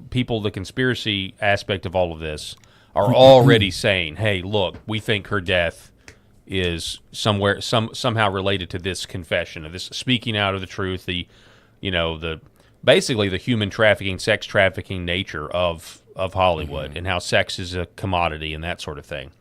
S1: conspiracy aspect of all of this are already saying, hey, look, we think her death is somehow related to this confession, of this speaking out of the truth, basically the human trafficking, sex trafficking nature of Hollywood, and how sex is a commodity and that sort of thing.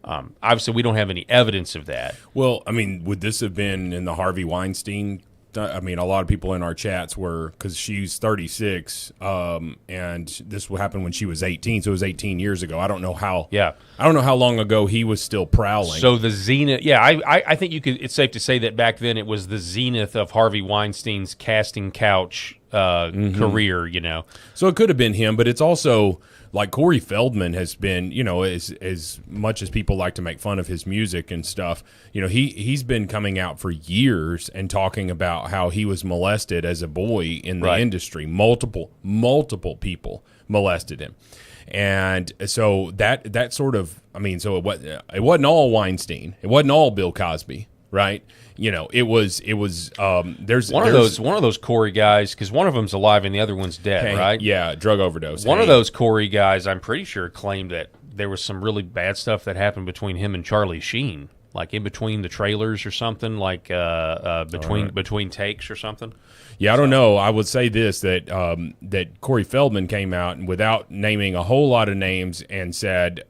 S1: Obviously, we don't have any evidence of that.
S3: Well, I mean, would this have been in the Harvey Weinstein? I mean, a lot of people in our chats were, because she's 36, and this happened when she was 18, so it was 18 years ago. I don't know how.
S1: Yeah,
S3: I don't know how long ago he was still prowling.
S1: So the zenith. Yeah, I think it's safe to say that back then it was the zenith of Harvey Weinstein's casting couch career.
S3: So it could have been him, but it's also like Corey Feldman has been, as much as people like to make fun of his music and stuff, he's been coming out for years and talking about how he was molested as a boy in the industry. Multiple people molested him. And so that sort of, so it wasn't all Weinstein. It wasn't all Bill Cosby, right? It was there's one
S1: of those Corey guys, because one of them's alive and the other one's dead, right?
S3: Yeah, drug overdose.
S1: One of those Corey guys, I'm pretty sure, claimed that there was some really bad stuff that happened between him and Charlie Sheen, like in between the trailers or something, like between takes or something.
S3: Yeah, I don't know. I would say this, that Corey Feldman came out and without naming a whole lot of names and said,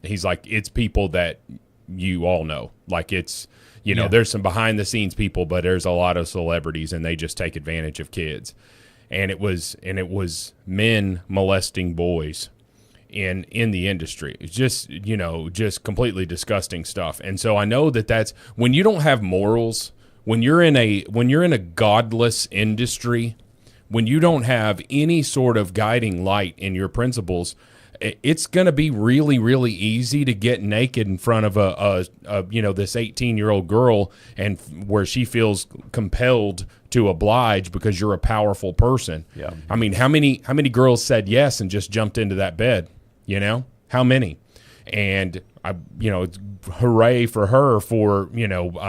S3: he's like, it's people that you all know, like it's. There's some behind-the-scenes people, but there's a lot of celebrities, and they just take advantage of kids. And it was men molesting boys in the industry. It's just completely disgusting stuff. And so I know that's when you don't have morals, when you're in a godless industry, when you don't have any sort of guiding light in your principles, it's going to be really, really easy to get naked in front of this 18-year-old girl, and where she feels compelled to oblige because you're a powerful person.
S1: Yeah.
S3: I mean, how many girls said yes and just jumped into that bed? How many? And hooray for her for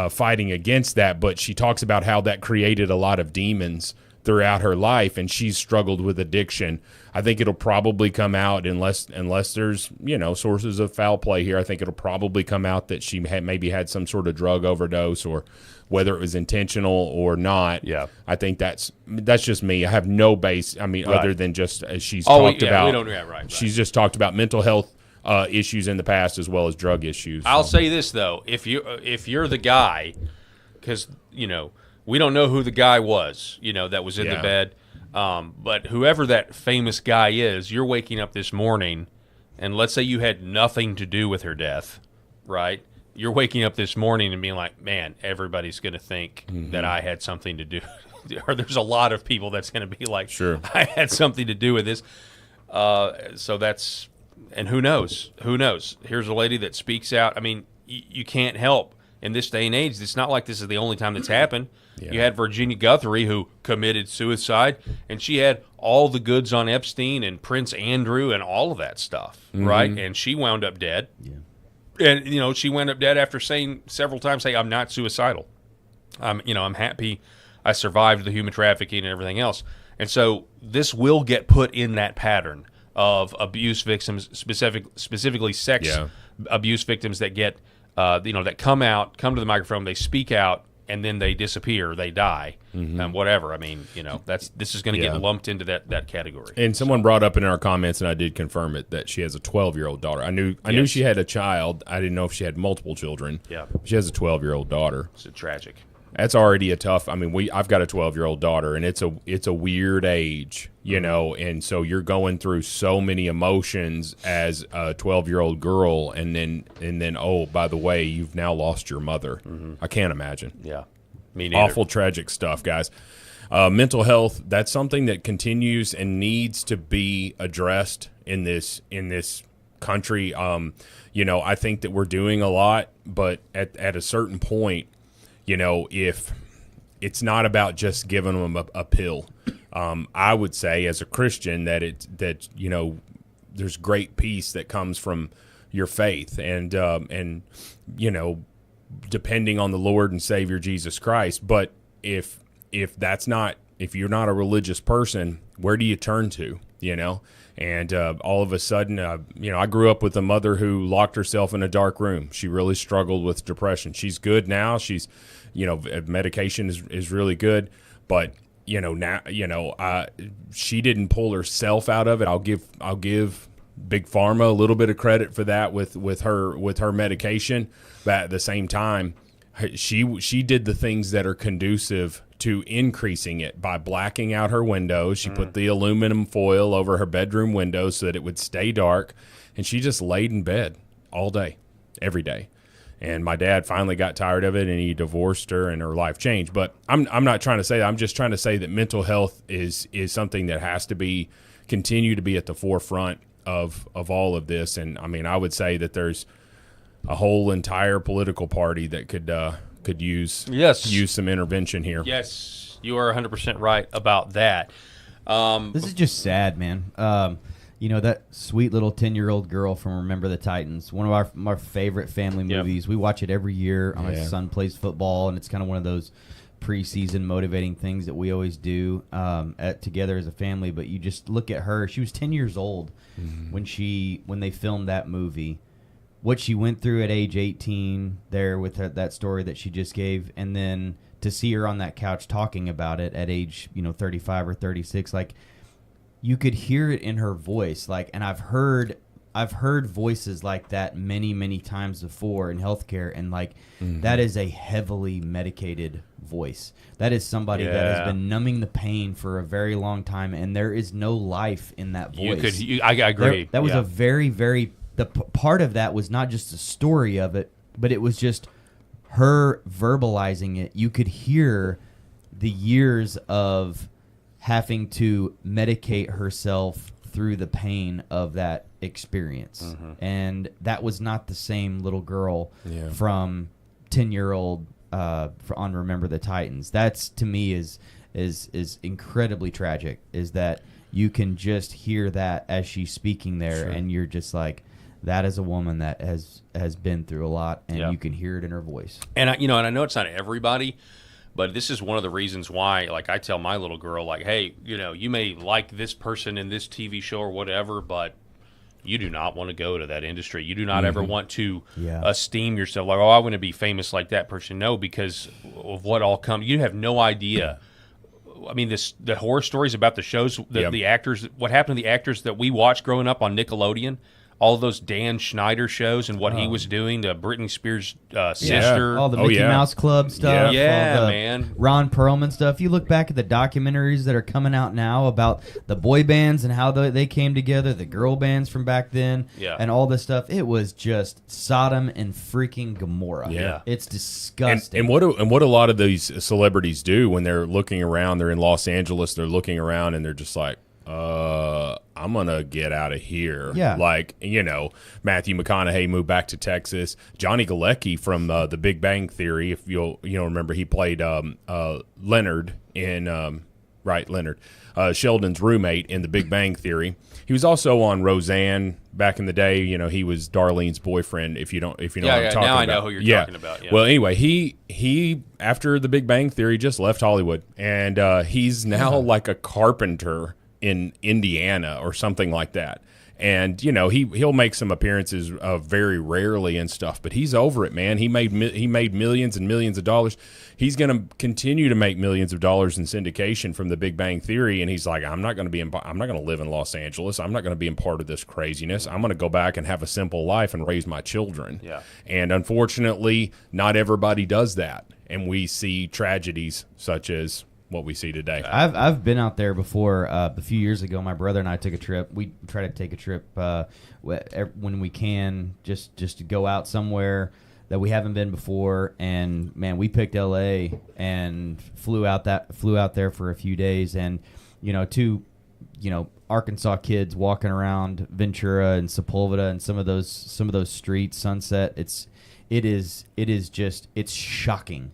S3: fighting against that. But she talks about how that created a lot of demons throughout her life, and she's struggled with addiction. I think it'll probably come out, unless there's sources of foul play here. I think it'll probably come out that she maybe had some sort of drug overdose, or whether it was intentional or not.
S1: Yeah,
S3: I think that's just me. I have no base. Other than just as she's talked about.
S1: We don't. Yeah, right.
S3: She's just talked about mental health issues in the past as well as drug issues.
S1: I'll say this though: if you're the guy, because we don't know who the guy was, that was in the bed. But whoever that famous guy is, you're waking up this morning, and let's say you had nothing to do with her death, right? You're waking up this morning and being like, man, everybody's going to think that I had something to do or there's a lot of people that's going to be like,
S3: sure,
S1: I had something to do with this. So that's, and who knows? Who knows? Here's a lady that speaks out. I mean, you can't help in this day and age. It's not like this is the only time that's happened. Yeah. You had Virginia Guthrie, who committed suicide, and she had all the goods on Epstein and Prince Andrew and all of that stuff, right? And she wound up dead. Yeah. And, you know, she wound up dead after saying several times, hey, I'm not suicidal. I'm happy I survived the human trafficking and everything else. And so this will get put in that pattern of abuse victims, specifically sex abuse victims that get, that come to the microphone, they speak out, and then they disappear, they die, and whatever. I mean, this is going to get lumped into that category.
S3: And someone brought up in our comments, and I did confirm it, that she has a 12-year-old daughter. I knew she had a child. I didn't know if she had multiple children.
S1: Yeah,
S3: she has a 12-year-old daughter.
S1: It's tragic.
S3: That's already a tough. I mean, I've got a 12-year-old daughter, and it's a weird age, and so you're going through so many emotions as a 12-year-old girl, and then oh, by the way, you've now lost your mother. I can't imagine.
S1: Yeah, me neither.
S3: Awful, tragic stuff, guys. Mental health, that's something that continues and needs to be addressed in this country. I think that we're doing a lot, but at a certain point, if it's not about just giving them a pill, I would say as a Christian that there's great peace that comes from your faith and depending on the Lord and Savior Jesus Christ. But if you're not a religious person, where do you turn to? And all of a sudden, I grew up with a mother who locked herself in a dark room. She really struggled with depression. She's good now. She's, medication is really good. But, now, she didn't pull herself out of it. I'll give Big Pharma a little bit of credit for that with her medication. But at the same time, she did the things that are conducive to increasing it by blacking out her windows. She put the aluminum foil over her bedroom windows so that it would stay dark, and she just laid in bed all day, every day. And my dad finally got tired of it, and he divorced her, and her life changed. But I'm not trying to say that. I'm just trying to say that mental health is something that has to continue to be at the forefront of all of this. And I mean, I would say that there's a whole entire political party that could use some intervention here.
S1: Yes, you are 100% right about that.
S4: This is just sad, man. That sweet little 10-year-old girl from Remember the Titans, one of my favorite family movies. We watch it every year. My son plays football, and it's kind of one of those preseason motivating things that we always do together as a family. But you just look at her. She was 10 years old when they filmed that movie. What she went through at age 18 there with that story that she just gave, and then to see her on that couch talking about it at age 35 or 36, like you could hear it in her voice. Like, and I've heard voices like that many times before in healthcare, and like that is a heavily medicated voice. That is somebody that has been numbing the pain for a very long time, and there is no life in that voice.
S1: I agree.
S4: That was a very, very. The part of that was not just the story of it, but it was just her verbalizing it. You could hear the years of having to medicate herself through the pain of that experience. And that was not the same little girl from 10-year-old on Remember the Titans. That's, to me, is incredibly tragic, is that you can just hear that as she's speaking there, and you're just like, that is a woman that has been through a lot, and you can hear it in her voice.
S1: And I know it's not everybody, but this is one of the reasons why, like, I tell my little girl, like, hey, you may like this person in this TV show or whatever, but you do not want to go to that industry. You do not ever want to esteem yourself like, oh, I want to be famous like that person. No, because of what all comes. You have no idea. I mean, the horror stories about the shows, the actors, what happened to the actors that we watched growing up on Nickelodeon. all those Dan Schneider shows and what he was doing to Britney Spears' sister.
S4: All the Mickey Mouse Club stuff.
S1: Yeah,
S4: all the
S1: man.
S4: Ron Perlman stuff. You look back at the documentaries that are coming out now about the boy bands and how they came together, the girl bands from back then, and all this stuff. It was just Sodom and freaking Gomorrah.
S1: Yeah.
S4: It's disgusting.
S3: And what a lot of these celebrities do when they're looking around, they're in Los Angeles, they're looking around and they're just like, I'm gonna get out of here.
S4: Yeah,
S3: like Matthew McConaughey moved back to Texas. Johnny Galecki from the Big Bang Theory, if you'll remember, he played Leonard in Leonard, Sheldon's roommate in the Big Bang Theory. He was also on Roseanne back in the day. He was Darlene's boyfriend. If you know what I'm talking about.
S1: Now I know who you're talking about. Yeah.
S3: Well, anyway, he after the Big Bang Theory just left Hollywood, and he's now like a carpenter in Indiana or something like that. And he'll make some appearances very rarely and stuff, but he's over it, man. He made millions and millions of dollars. He's going to continue to make millions of dollars in syndication from the Big Bang Theory, and he's like, I'm not going to live in Los Angeles. I'm not going to be a part of this craziness. I'm going to go back and have a simple life and raise my children.
S1: Yeah.
S3: And unfortunately, not everybody does that, and we see tragedies such as what we see today.
S4: I've been out there before. A few years ago, my brother and I took a trip. We try to take a trip when we can, just to go out somewhere that we haven't been before. And man, we picked L.A. and flew out there for a few days. And two Arkansas kids walking around Ventura and Sepulveda and some of those streets, Sunset. It is shocking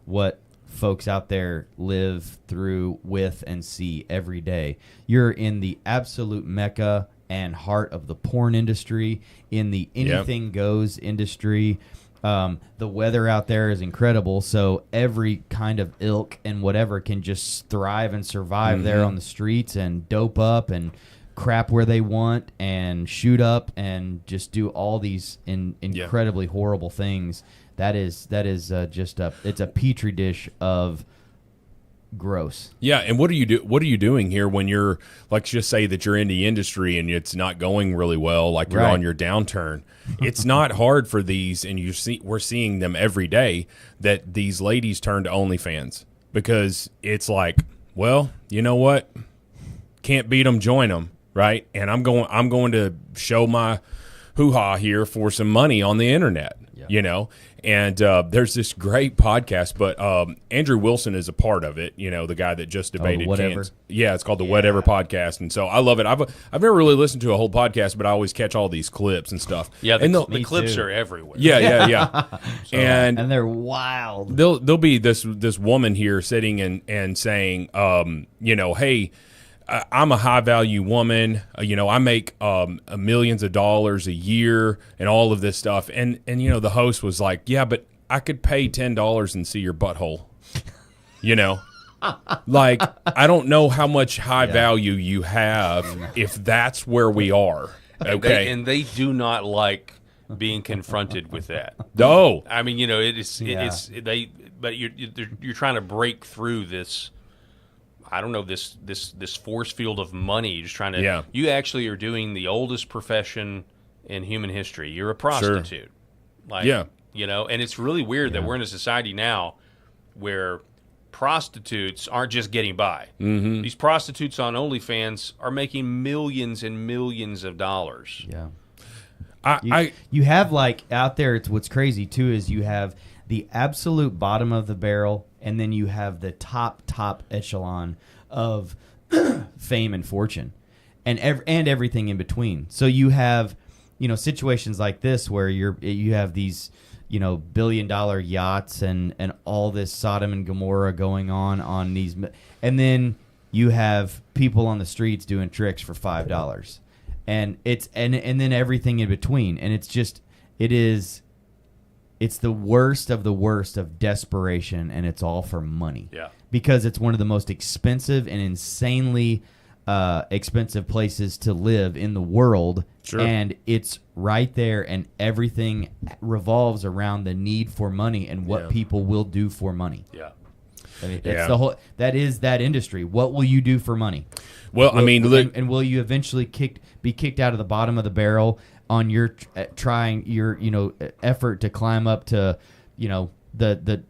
S4: what folks out there live through, with, and see every day. You're in the absolute mecca and heart of the porn industry, in the anything goes industry. The weather out there is incredible, so every kind of ilk and whatever can just thrive and survive there on the streets and dope up and crap where they want and shoot up and just do all these incredibly horrible things. That is just it's a petri dish of gross.
S3: Yeah, and what are you doing here when you're, let's just say that you're in the industry and it's not going really well, like you're on your downturn. It's not hard for these, and we're seeing them every day, that these ladies turn to OnlyFans, because it's like, well, you know what? Can't beat them, join them, right? And I'm going to show my hoo-ha here for some money on the internet. And there's this great podcast, but Andrew Wilson is a part of it, the guy that just debated
S4: Whatever.
S3: Yeah, it's called the Whatever Podcast, and so I love it. I've never really listened to a whole podcast, but I always catch all these clips and stuff.
S1: Yeah, the clips are everywhere.
S3: Yeah. And
S4: they're wild.
S3: There'll be this woman here sitting and saying, hey, I'm a high-value woman. I make millions of dollars a year and all of this stuff. And the host was like, yeah, but I could pay $10 and see your butthole. Like, I don't know how much high value you have if that's where we are. Okay.
S1: And they do not like being confronted with that.
S3: No.
S1: I mean, but you're trying to break through this, I don't know, this force field of money. You're just trying to.
S3: Yeah.
S1: You actually are doing the oldest profession in human history. You're a prostitute.
S3: Sure.
S1: And it's really weird that we're in a society now where prostitutes aren't just getting by. Mm-hmm. These prostitutes on OnlyFans are making millions and millions of dollars.
S4: Yeah. You have, like, out there, it's what's crazy too is you have the absolute bottom of the barrel, and then you have the top echelon of fame and fortune, and everything in between. So you have, situations like this where you have these, $1 billion yachts and all this Sodom and Gomorrah going on these, and then you have people on the streets doing tricks for $5, and it's and then everything in between, and it's the worst of desperation, and it's all for money.
S1: Yeah.
S4: Because it's one of the most expensive and insanely expensive places to live in the world.
S3: Sure.
S4: And it's right there, and everything revolves around the need for money and what people will do for money.
S1: Yeah.
S4: I mean, that is that industry. What will you do for money?
S3: Well,
S4: and will you eventually be kicked out of the bottom of the barrel on your effort to climb up to, the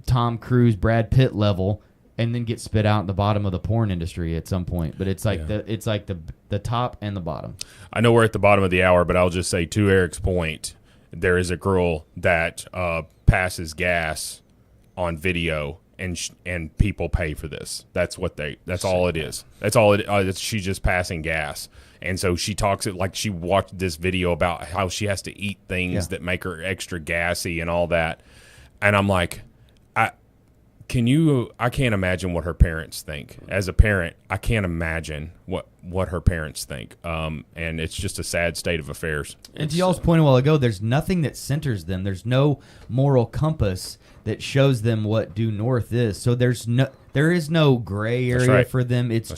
S4: Tom Cruise, Brad Pitt level, and then get spit out in the bottom of the porn industry at some point. But it's like the top and the bottom.
S3: I know we're at the bottom of the hour, but I'll just say, to Eric's point, there is a girl that passes gas on video, and people pay for this. That's all it is. That's all it. She's just passing gas. And so she talks it like she watched this video about how she has to eat things that make her extra gassy and all that. And I'm like, I can't imagine what her parents think. As a parent, I can't imagine what her parents think. And it's just a sad state of affairs.
S4: And to y'all's point a while ago, there's nothing that centers them. There's no moral compass that shows them what due north is. So there is no gray area for them. It's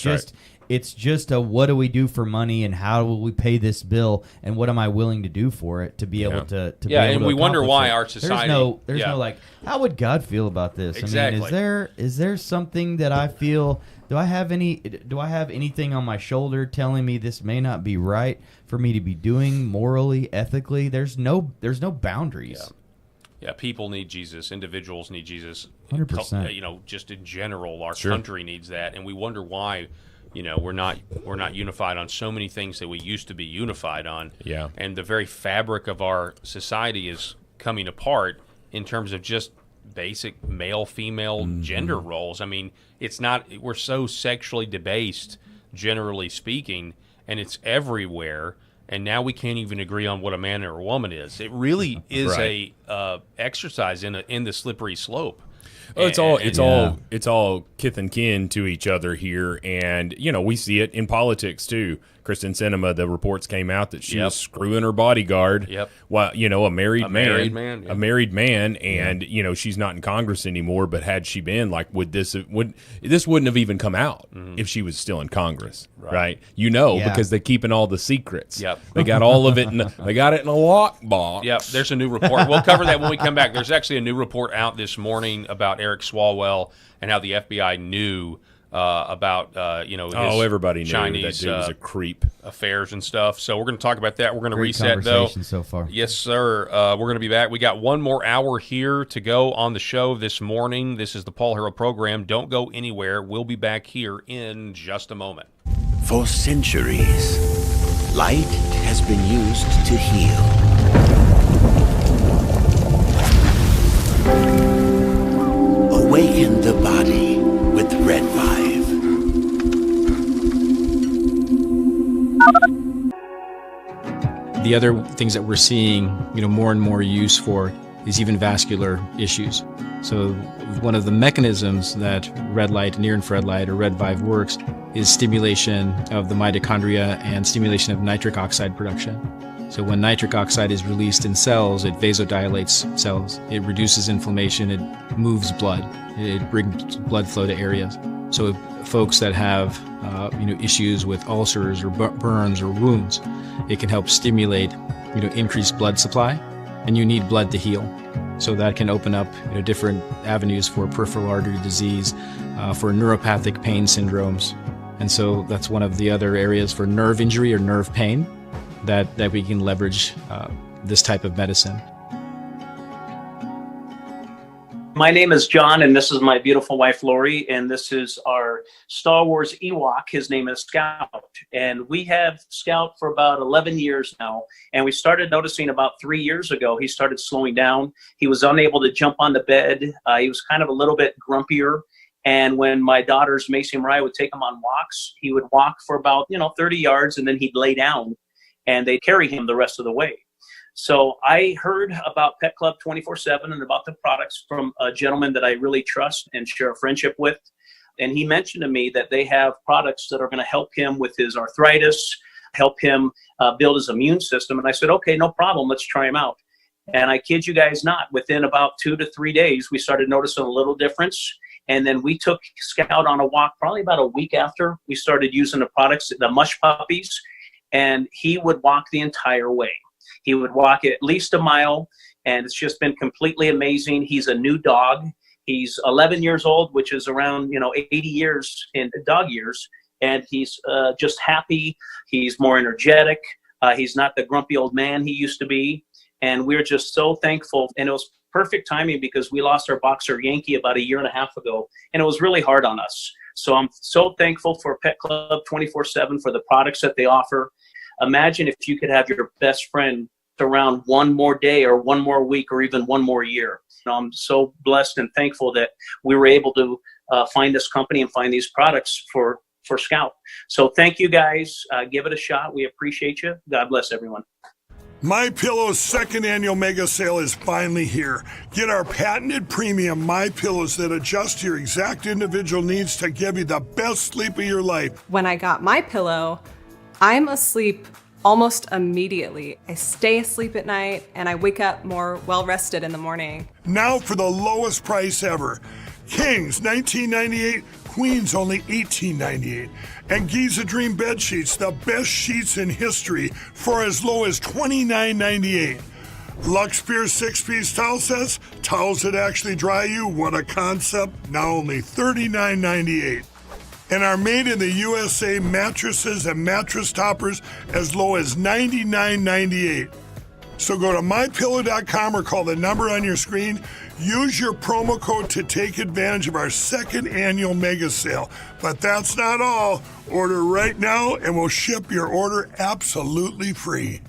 S4: just a what do we do for money, and how will we pay this bill, and what am I willing to do for it to be able to be able
S1: and
S4: to
S1: we wonder why
S4: it.
S1: our society.
S4: There's no like, how would God feel about this?
S1: Exactly.
S4: I mean, is there something that I feel? Do I have anything on my shoulder telling me this may not be right for me to be doing morally, ethically? There's no boundaries.
S1: Yeah, people need Jesus. Individuals need Jesus.
S4: 100%.
S1: Just in general, our country needs that, and we wonder why. We're not unified on so many things that we used to be unified on.
S3: Yeah.
S1: And the very fabric of our society is coming apart in terms of just basic male-female gender roles. I mean, we're so sexually debased, generally speaking, and it's everywhere. And now we can't even agree on what a man or a woman is. It really is a exercise in the slippery slope.
S3: Oh, it's all kith and kin to each other here, and we see it in politics too. Kristen Sinema, the reports came out that she was screwing her bodyguard.
S1: Yep.
S3: Well, a married man,
S1: yeah.
S3: a married man, and she's not in Congress anymore. But had she been, like, this wouldn't have even come out if she was still in Congress, right? Because they're keeping all the secrets.
S1: Yep.
S3: They got all of it. They got it in a lockbox.
S1: Yep. There's a new report. We'll cover that when we come back. There's actually a new report out this morning about Eric Swalwell and how the FBI knew about his
S3: everybody knew
S1: Chinese
S3: that dude was a creep
S1: affairs and stuff. So we're going to talk about that. We're going to reset though.
S4: So far.
S1: Yes, sir. We're going to be back. We got one more hour here to go on the show this morning. This is the Paul Harrell program. Don't go anywhere. We'll be back here in just a moment.
S9: For centuries, light has been used to heal. Awaken the body with Red 5.
S10: The other things that we're seeing, more and more use for is even vascular issues. So one of the mechanisms that red light, near-infrared light, or Red 5 works is stimulation of the mitochondria and stimulation of nitric oxide production. So when nitric oxide is released in cells, it vasodilates cells. It reduces inflammation. It moves blood. It brings blood flow to areas. So if folks that have issues with ulcers or burns or wounds, it can help stimulate increased blood supply, and you need blood to heal. So that can open up different avenues for peripheral artery disease, for neuropathic pain syndromes. And so that's one of the other areas for nerve injury or nerve pain that we can leverage this type of medicine.
S11: My name is John, and this is my beautiful wife, Lori, and this is our Star Wars Ewok. His name is Scout, and we have Scout for about 11 years now, and we started noticing about 3 years ago, he started slowing down. He was unable to jump on the bed. He was kind of a little bit grumpier, and when my daughters, Macy and Mariah, would take him on walks, he would walk for about 30 yards, and then he'd lay down, and they'd carry him the rest of the way. So I heard about Pet Club 24/7 and about the products from a gentleman that I really trust and share a friendship with. And he mentioned to me that they have products that are going to help him with his arthritis, help him build his immune system. And I said, okay, no problem. Let's try them out. And I kid you guys not, within about 2 to 3 days, we started noticing a little difference. And then we took Scout on a walk probably about a week after we started using the products, the mush puppies, and he would walk the entire way. He would walk at least a mile, and it's just been completely amazing. He's a new dog. He's 11 years old, which is around 80 years in dog years, and he's just happy. He's more energetic. He's not the grumpy old man he used to be. And we're just so thankful. And it was perfect timing because we lost our boxer Yankee about 1.5 years ago. And it was really hard on us. So I'm so thankful for Pet Club 24/7 for the products that they offer. Imagine if you could have your best friend around one more day or one more week or even one more year. I'm so blessed and thankful that we were able to find this company and find these products for Scout. So thank you guys. Give it a shot. We appreciate you. God bless everyone.
S12: MyPillow's second annual mega sale is finally here. Get our patented premium MyPillows that adjust to your exact individual needs to give you the best sleep of your life.
S13: When I got MyPillow, I'm asleep almost immediately. I stay asleep at night and I wake up more well-rested in the morning.
S12: Now for the lowest price ever. Kings, $19.98. Queens, only $18.98. And Giza Dream bed sheets, the best sheets in history, for as low as $29.98. Lux Pure 6-piece towel sets, towels that actually dry you. What a concept. Now only $39.98. And our made in the USA mattresses and mattress toppers as low as $99.98. So go to mypillow.com or call the number on your screen. Use your promo code to take advantage of our second annual mega sale. But that's not all. Order right now and we'll ship your order absolutely free.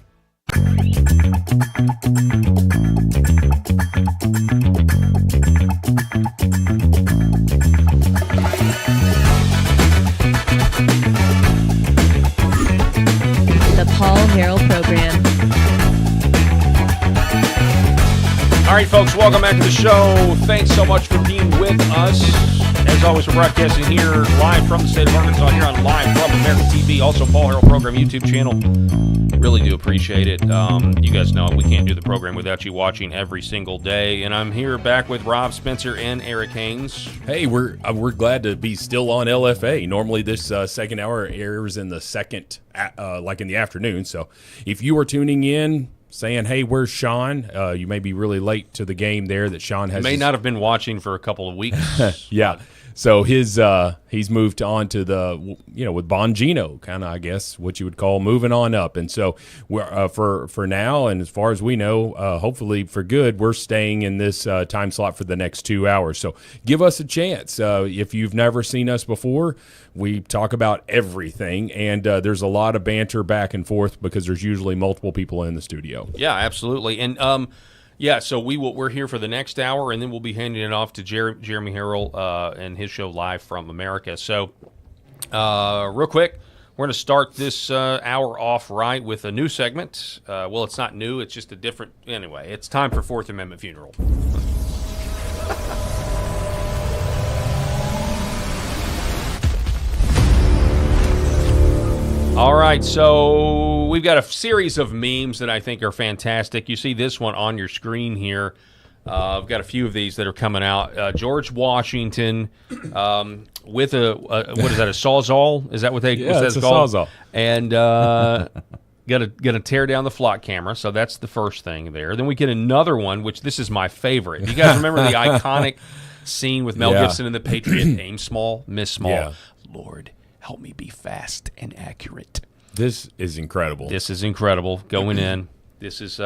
S14: The Paul Harrell Program.
S1: All right, folks, welcome back to the show. Thanks so much for being with us. As always, we're broadcasting here live from the state of Arkansas, here on Live from America TV. Also, Paul Harrell Program YouTube channel. Really do appreciate it. You guys know we can't do the program without you watching every single day. And I'm here back with Rob Spencer and Eric Haynes.
S3: Hey, we're glad to be still on LFA. Normally, this second hour airs in the second, like in the afternoon. So, if you are tuning in, saying, hey, where's Sean? You may be really late to the game there that Sean has.
S1: May not have been watching for a couple of weeks.
S3: Yeah. So he's moved on to the, with Bongino, kind of, I guess, what you would call moving on up. And so we're for now, and as far as we know, hopefully for good, we're staying in this time slot for the next 2 hours. So give us a chance. If you've never seen us before, we talk about everything, and there's a lot of banter back and forth because there's usually multiple people in the studio.
S1: Yeah, absolutely. And yeah, so we're here for the next hour, and then we'll be handing it off to Jeremy Harrell and his show Live from America. So real quick, we're going to start this hour off right with a new segment. Well, it's not new. It's just a different – anyway, it's time for Fourth Amendment Funeral. All right, so we've got a series of memes that I think are fantastic. You see this one on your screen here. I've got a few of these that are coming out. George Washington with a what is that, a Sawzall? Is that what they
S3: it's
S1: a
S3: called? Sawzall.
S1: And gonna tear down the flock camera. So that's the first thing there. Then we get another one, which this is my favorite. You guys remember the iconic scene with Mel Gibson in The Patriot? Aim small, miss small. Yeah. Lord, help me be fast and accurate.
S3: This is incredible.
S1: This is incredible. Going in. This is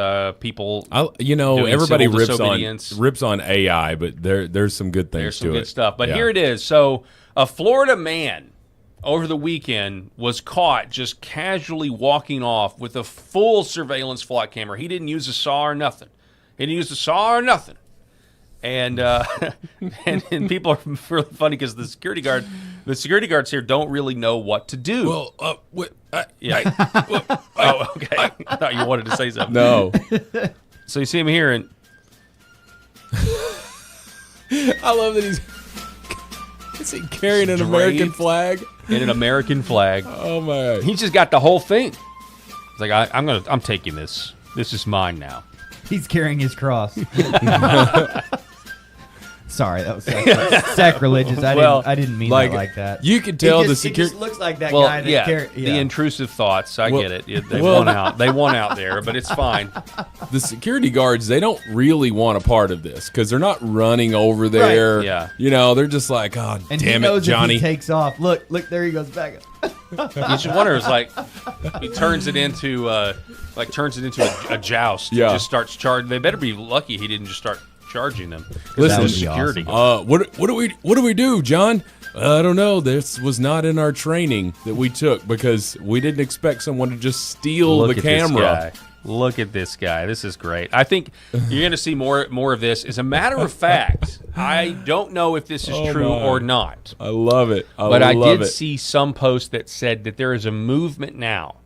S1: people.
S3: Everybody rips on AI, but there's some good things.
S1: There's some good stuff. But here it is. So a Florida man over the weekend was caught just casually walking off with a full surveillance flock camera. He didn't use a saw or nothing. And and people are really funny because the security guards here don't really know what to do.
S3: Well,
S1: okay. I thought you wanted to say something.
S3: No.
S1: So you see him here, and
S3: I love that he's carrying an American flag.
S1: In an American flag.
S3: Oh my!
S1: He's just got the whole thing. It's like I'm taking this. This is mine now.
S4: He's carrying his cross. Sorry, that was sacrilegious. I didn't mean that like that.
S3: You could tell
S4: it
S3: the
S4: security. It just looks like that
S1: well,
S4: guy. That
S1: yeah, the intrusive thoughts. I get it. They won out. They won out there, but it's fine.
S3: The security guards, they don't really want a part of this because they're not running over there.
S1: Right. Yeah.
S3: You know, they're just like, oh,
S4: and
S3: damn
S4: he knows
S3: it, Johnny.
S4: If he takes off. Look, there he goes back.
S1: You should wonder, it's like he turns it into a joust.
S3: Yeah.
S1: He just starts charging. They better be lucky he didn't just start charging them.
S3: Listen,
S1: security.
S3: Awesome. What do we do, John? I don't know. This was not in our training that we took because we didn't expect someone to just steal the camera.
S1: Look at this guy. This is great. I think you're going to see more of this. As a matter of fact, I don't know if this is true or not.
S3: I love it.
S1: But I did see some post that said that there is a movement now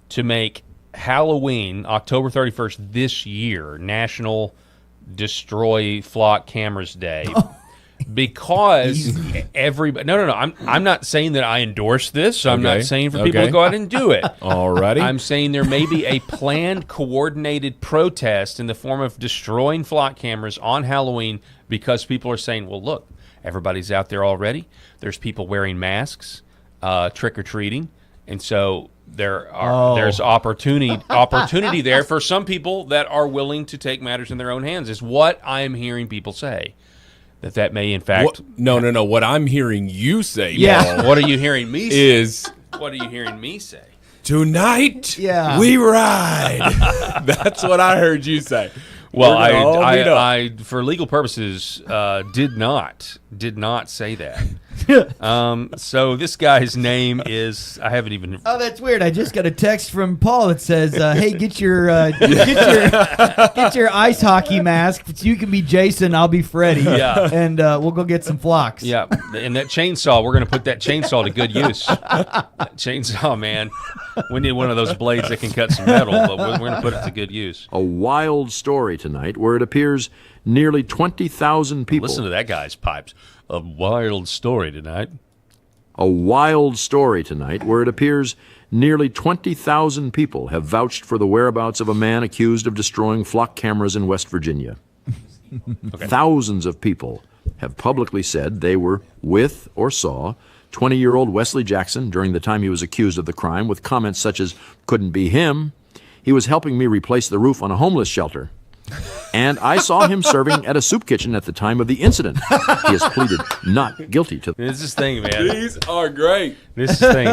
S1: to make Halloween, October 31st this year, National Destroy Flock Cameras Day. Because everybody, no. I'm not saying that I endorse this. I'm not saying for people to go out and do it.
S3: Alrighty.
S1: I'm saying there may be a planned, coordinated protest in the form of destroying flock cameras on Halloween because people are saying, well, look, everybody's out there already. There's people wearing masks, trick or treating, and so there's opportunity there for some people that are willing to take matters in their own hands. Is what I am hearing people say. That may, in fact...
S3: No. What I'm hearing you say, Paul,
S1: what are you hearing me say? What are you hearing me say?
S3: Tonight, we ride. That's what I heard you say.
S1: Well, I for legal purposes, did not say that. So this guy's name is, I haven't even...
S4: Oh, that's weird. I just got a text from Paul that says, hey, get your ice hockey mask. So you can be Jason, I'll be Freddy.
S1: Yeah.
S4: And we'll go get some flocks.
S1: Yeah, and that chainsaw, we're going to put that chainsaw to good use. That chainsaw, man. We need one of those blades that can cut some metal, but we're going to put it to good use.
S15: A wild story tonight where it appears nearly 20,000 people...
S1: Listen to that guy's pipes. A wild story tonight.
S15: A wild story tonight where it appears nearly 20,000 people have vouched for the whereabouts of a man accused of destroying flock cameras in West Virginia. Thousands of people have publicly said they were with or saw 20-year-old Wesley Jackson during the time he was accused of the crime, with comments such as, couldn't be him. He was helping me replace the roof on a homeless shelter. And I saw him serving at a soup kitchen at the time of the incident. He has pleaded not guilty to...
S1: This is thing, man.
S3: These are great.
S1: This is thing.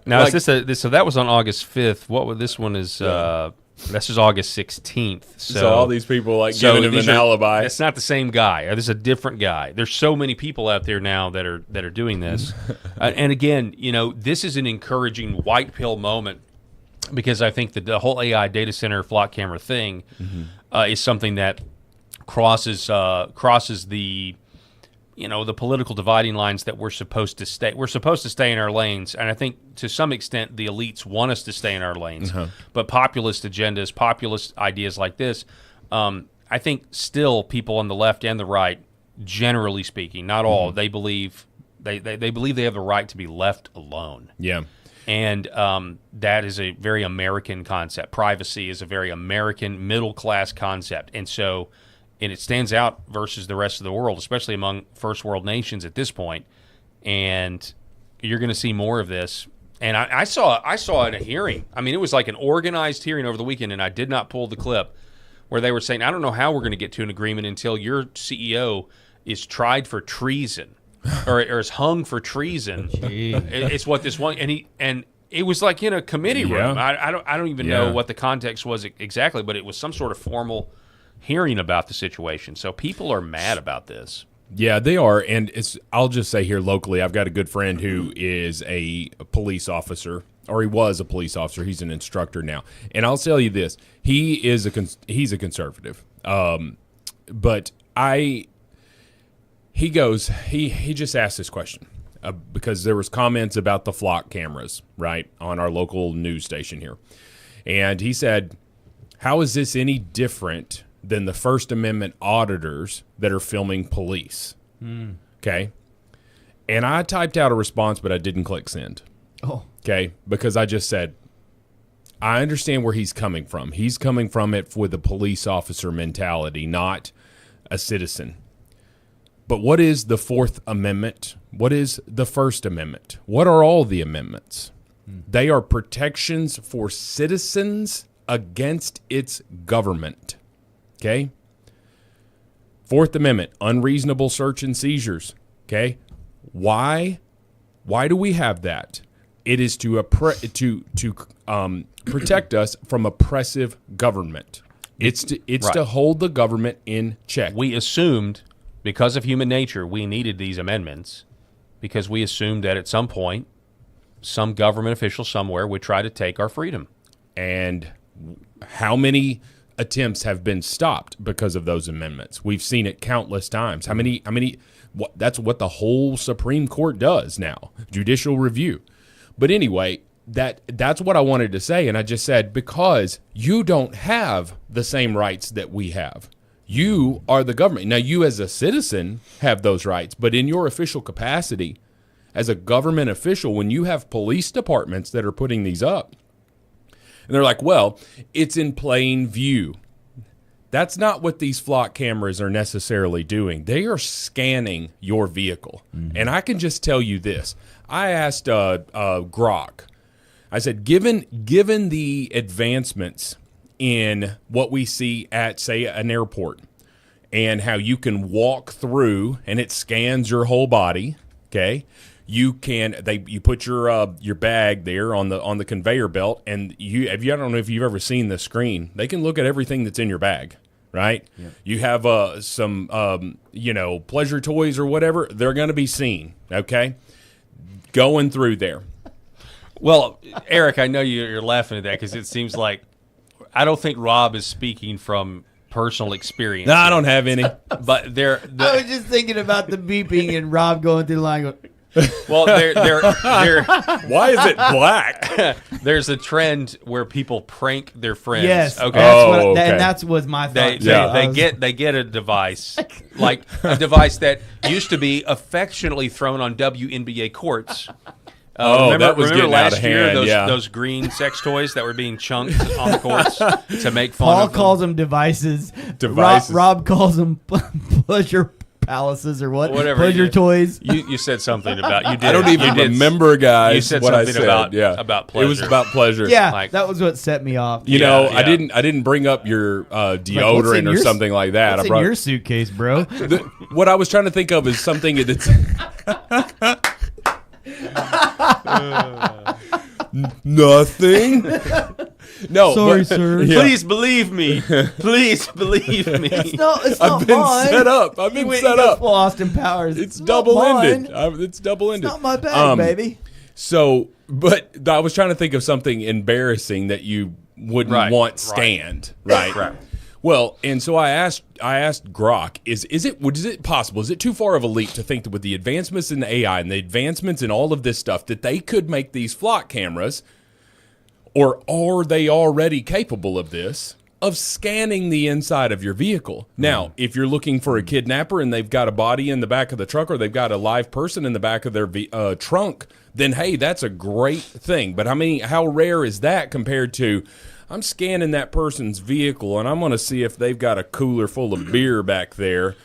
S1: Now, so that was on August 5th. This one is... this is August 16th. So
S3: all these people giving him an alibi.
S1: It's not the same guy. This is a different guy. There's so many people out there now that are doing this. And again, this is an encouraging white pill moment because I think that the whole AI data center flock camera thing is something that crosses the the political dividing lines that we're supposed to stay. We're supposed to stay in our lanes, and I think to some extent the elites want us to stay in our lanes. But populist agendas, populist ideas like this, I think still people on the left and the right, generally speaking, not all, they believe they believe they have the right to be left alone.
S3: Yeah.
S1: And that is a very American concept. Privacy is a very American middle-class concept. And it stands out versus the rest of the world, especially among first world nations at this point. And you're going to see more of this. And I saw it at a hearing. I mean, it was like an organized hearing over the weekend, and I did not pull the clip, where they were saying, I don't know how we're going to get to an agreement until your CEO is tried for treason. or is hung for treason. It's what this one, and it was like in a committee room. I don't even know what the context was exactly, but it was some sort of formal hearing about the situation. So people are mad about this.
S3: Yeah, they are, and I'll just say here locally, I've got a good friend who is a police officer, or he was a police officer. He's an instructor now, and I'll tell you this: he's a conservative, but He just asked this question because there was comments about the flock cameras, right, on our local news station here. And he said, how is this any different than the First Amendment auditors that are filming police? Okay. And I typed out a response, but I didn't click send.
S4: Oh.
S3: Okay. Because I just said, I understand where he's coming from. He's coming from it with a police officer mentality, not a citizen. But what is the Fourth Amendment? What is the First Amendment? What are all the amendments? They are protections for citizens against its government. Okay? Fourth Amendment, unreasonable search and seizures. Okay? Why do we have that? It is to protect us from oppressive government. It's to hold the government in check.
S1: We assumed, because of human nature, we needed these amendments because we assumed that at some point, some government official somewhere would try to take our freedom.
S3: And how many attempts have been stopped because of those amendments? We've seen it countless times. How many? That's what the whole Supreme Court does now, judicial review. But anyway, that's what I wanted to say, and I just said, because you don't have the same rights that we have. You are the government. Now, you as a citizen have those rights, but in your official capacity as a government official, when you have police departments that are putting these up, and they're like, well, it's in plain view. That's not what these flock cameras are necessarily doing. They are scanning your vehicle. Mm-hmm. And I can just tell you this. I asked Grok, I said, given the advancements in what we see at, say, an airport, and how you can walk through and it scans your whole body, okay? You put your bag there on the conveyor belt, and I don't know if you've ever seen the screen. They can look at everything that's in your bag, right? Yeah. You have some pleasure toys or whatever, they're going to be seen, okay? Going through there.
S1: Well, Eric, I know you're laughing at that because it seems like I don't think Rob is speaking from personal experience.
S3: No, I don't have any.
S1: But
S4: I was just thinking about the beeping and Rob going through the line going,
S1: well,
S3: why is it black?
S1: There's a trend where people prank their friends.
S4: Yes,
S1: okay.
S4: And that's what my thought.
S1: They get a device, like a device that used to be affectionately thrown on WNBA courts.
S3: That was
S1: remember
S3: getting out
S1: last
S3: of
S1: year
S3: hand,
S1: those green sex toys that were being chunked on the courts to make fun
S4: Paul
S1: of them?
S4: calls them devices. Rob calls them pleasure palaces or whatever. Pleasure toys.
S1: You said something about you did.
S3: I don't even remember, guys.
S1: You said
S3: what
S1: something
S3: I said.
S1: about pleasure.
S3: It was about pleasure.
S4: Yeah, that was what set me off.
S3: I didn't bring up your deodorant or something like that.
S4: What's
S3: I brought
S4: in your suitcase, bro?
S3: What I was trying to think of is something that's nothing. No,
S4: sorry, sir.
S1: Yeah. Please believe me. Please believe me.
S4: It's not
S3: I've been
S4: mine.
S3: set up. I've been set up.
S4: Full Austin Powers.
S3: It's double-ended. It's double-ended.
S4: It's not my bag, baby.
S3: So, but I was trying to think of something embarrassing that you wouldn't want scanned, right?
S1: Right.
S3: Well, and so I asked Grok, is it possible? Is it too far of a leap to think that with the advancements in the AI and the advancements in all of this stuff that they could make these flock cameras, or are they already capable of this, of scanning the inside of your vehicle? Now, if you're looking for a kidnapper and they've got a body in the back of the truck or they've got a live person in the back of their trunk, then hey, that's a great thing. But how rare is that compared to, I'm scanning that person's vehicle and I'm going to see if they've got a cooler full of beer back there.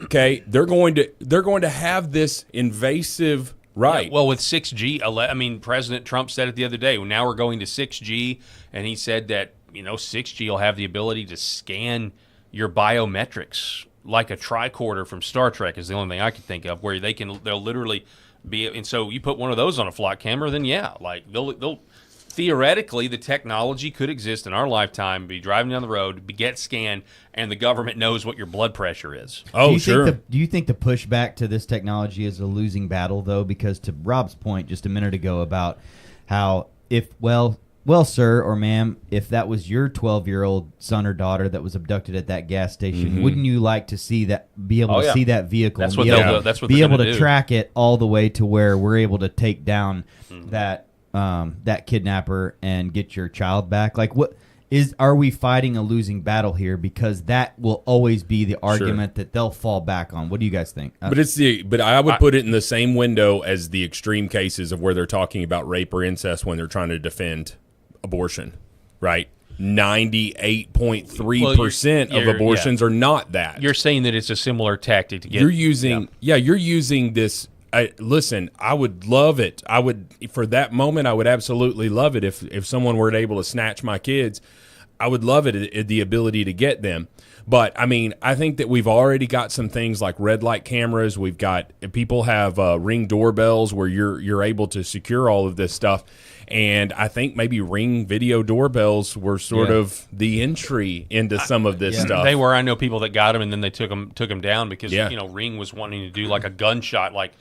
S3: Okay, they're going to have this invasive right.
S1: Yeah, well, with 6G, President Trump said it the other day. Now we're going to 6G, and he said that 6G will have the ability to scan your biometrics like a tricorder from Star Trek is the only thing I can think of, where they'll literally be. And so you put one of those on a flock camera, then they'll theoretically, the technology could exist in our lifetime, be driving down the road, get scanned, and the government knows what your blood pressure is.
S3: Oh, sure.
S4: Do you think the pushback to this technology is a losing battle, though? Because to Rob's point just a minute ago about how well, sir or ma'am, if that was your 12-year-old son or daughter that was abducted at that gas station, wouldn't you like to see that, be able to see that vehicle,
S1: that's what they'll do. That's what
S4: be
S1: they're
S4: able
S1: gonna
S4: to
S1: do.
S4: track it all the way to where we're able to take down that kidnapper and get your child back? Like, are we fighting a losing battle here? Because that will always be the argument that they'll fall back on. What do you guys think?
S3: But I would put it in the same window as the extreme cases of where they're talking about rape or incest when they're trying to defend abortion, right? 98.3% of abortions are not that.
S1: You're saying that it's a similar tactic to get.
S3: You're using you're using this. Listen, I would love it. I would, for that moment, I would absolutely love it if someone were able to snatch my kids. I would love it, the ability to get them. But I mean, I think that we've already got some things like red light cameras. We've got people have Ring doorbells where you're able to secure all of this stuff. And I think maybe Ring video doorbells were sort of the entry into some of this stuff.
S1: They were. I know people that got them and then they took them down because Ring was wanting to do like a gunshot, like.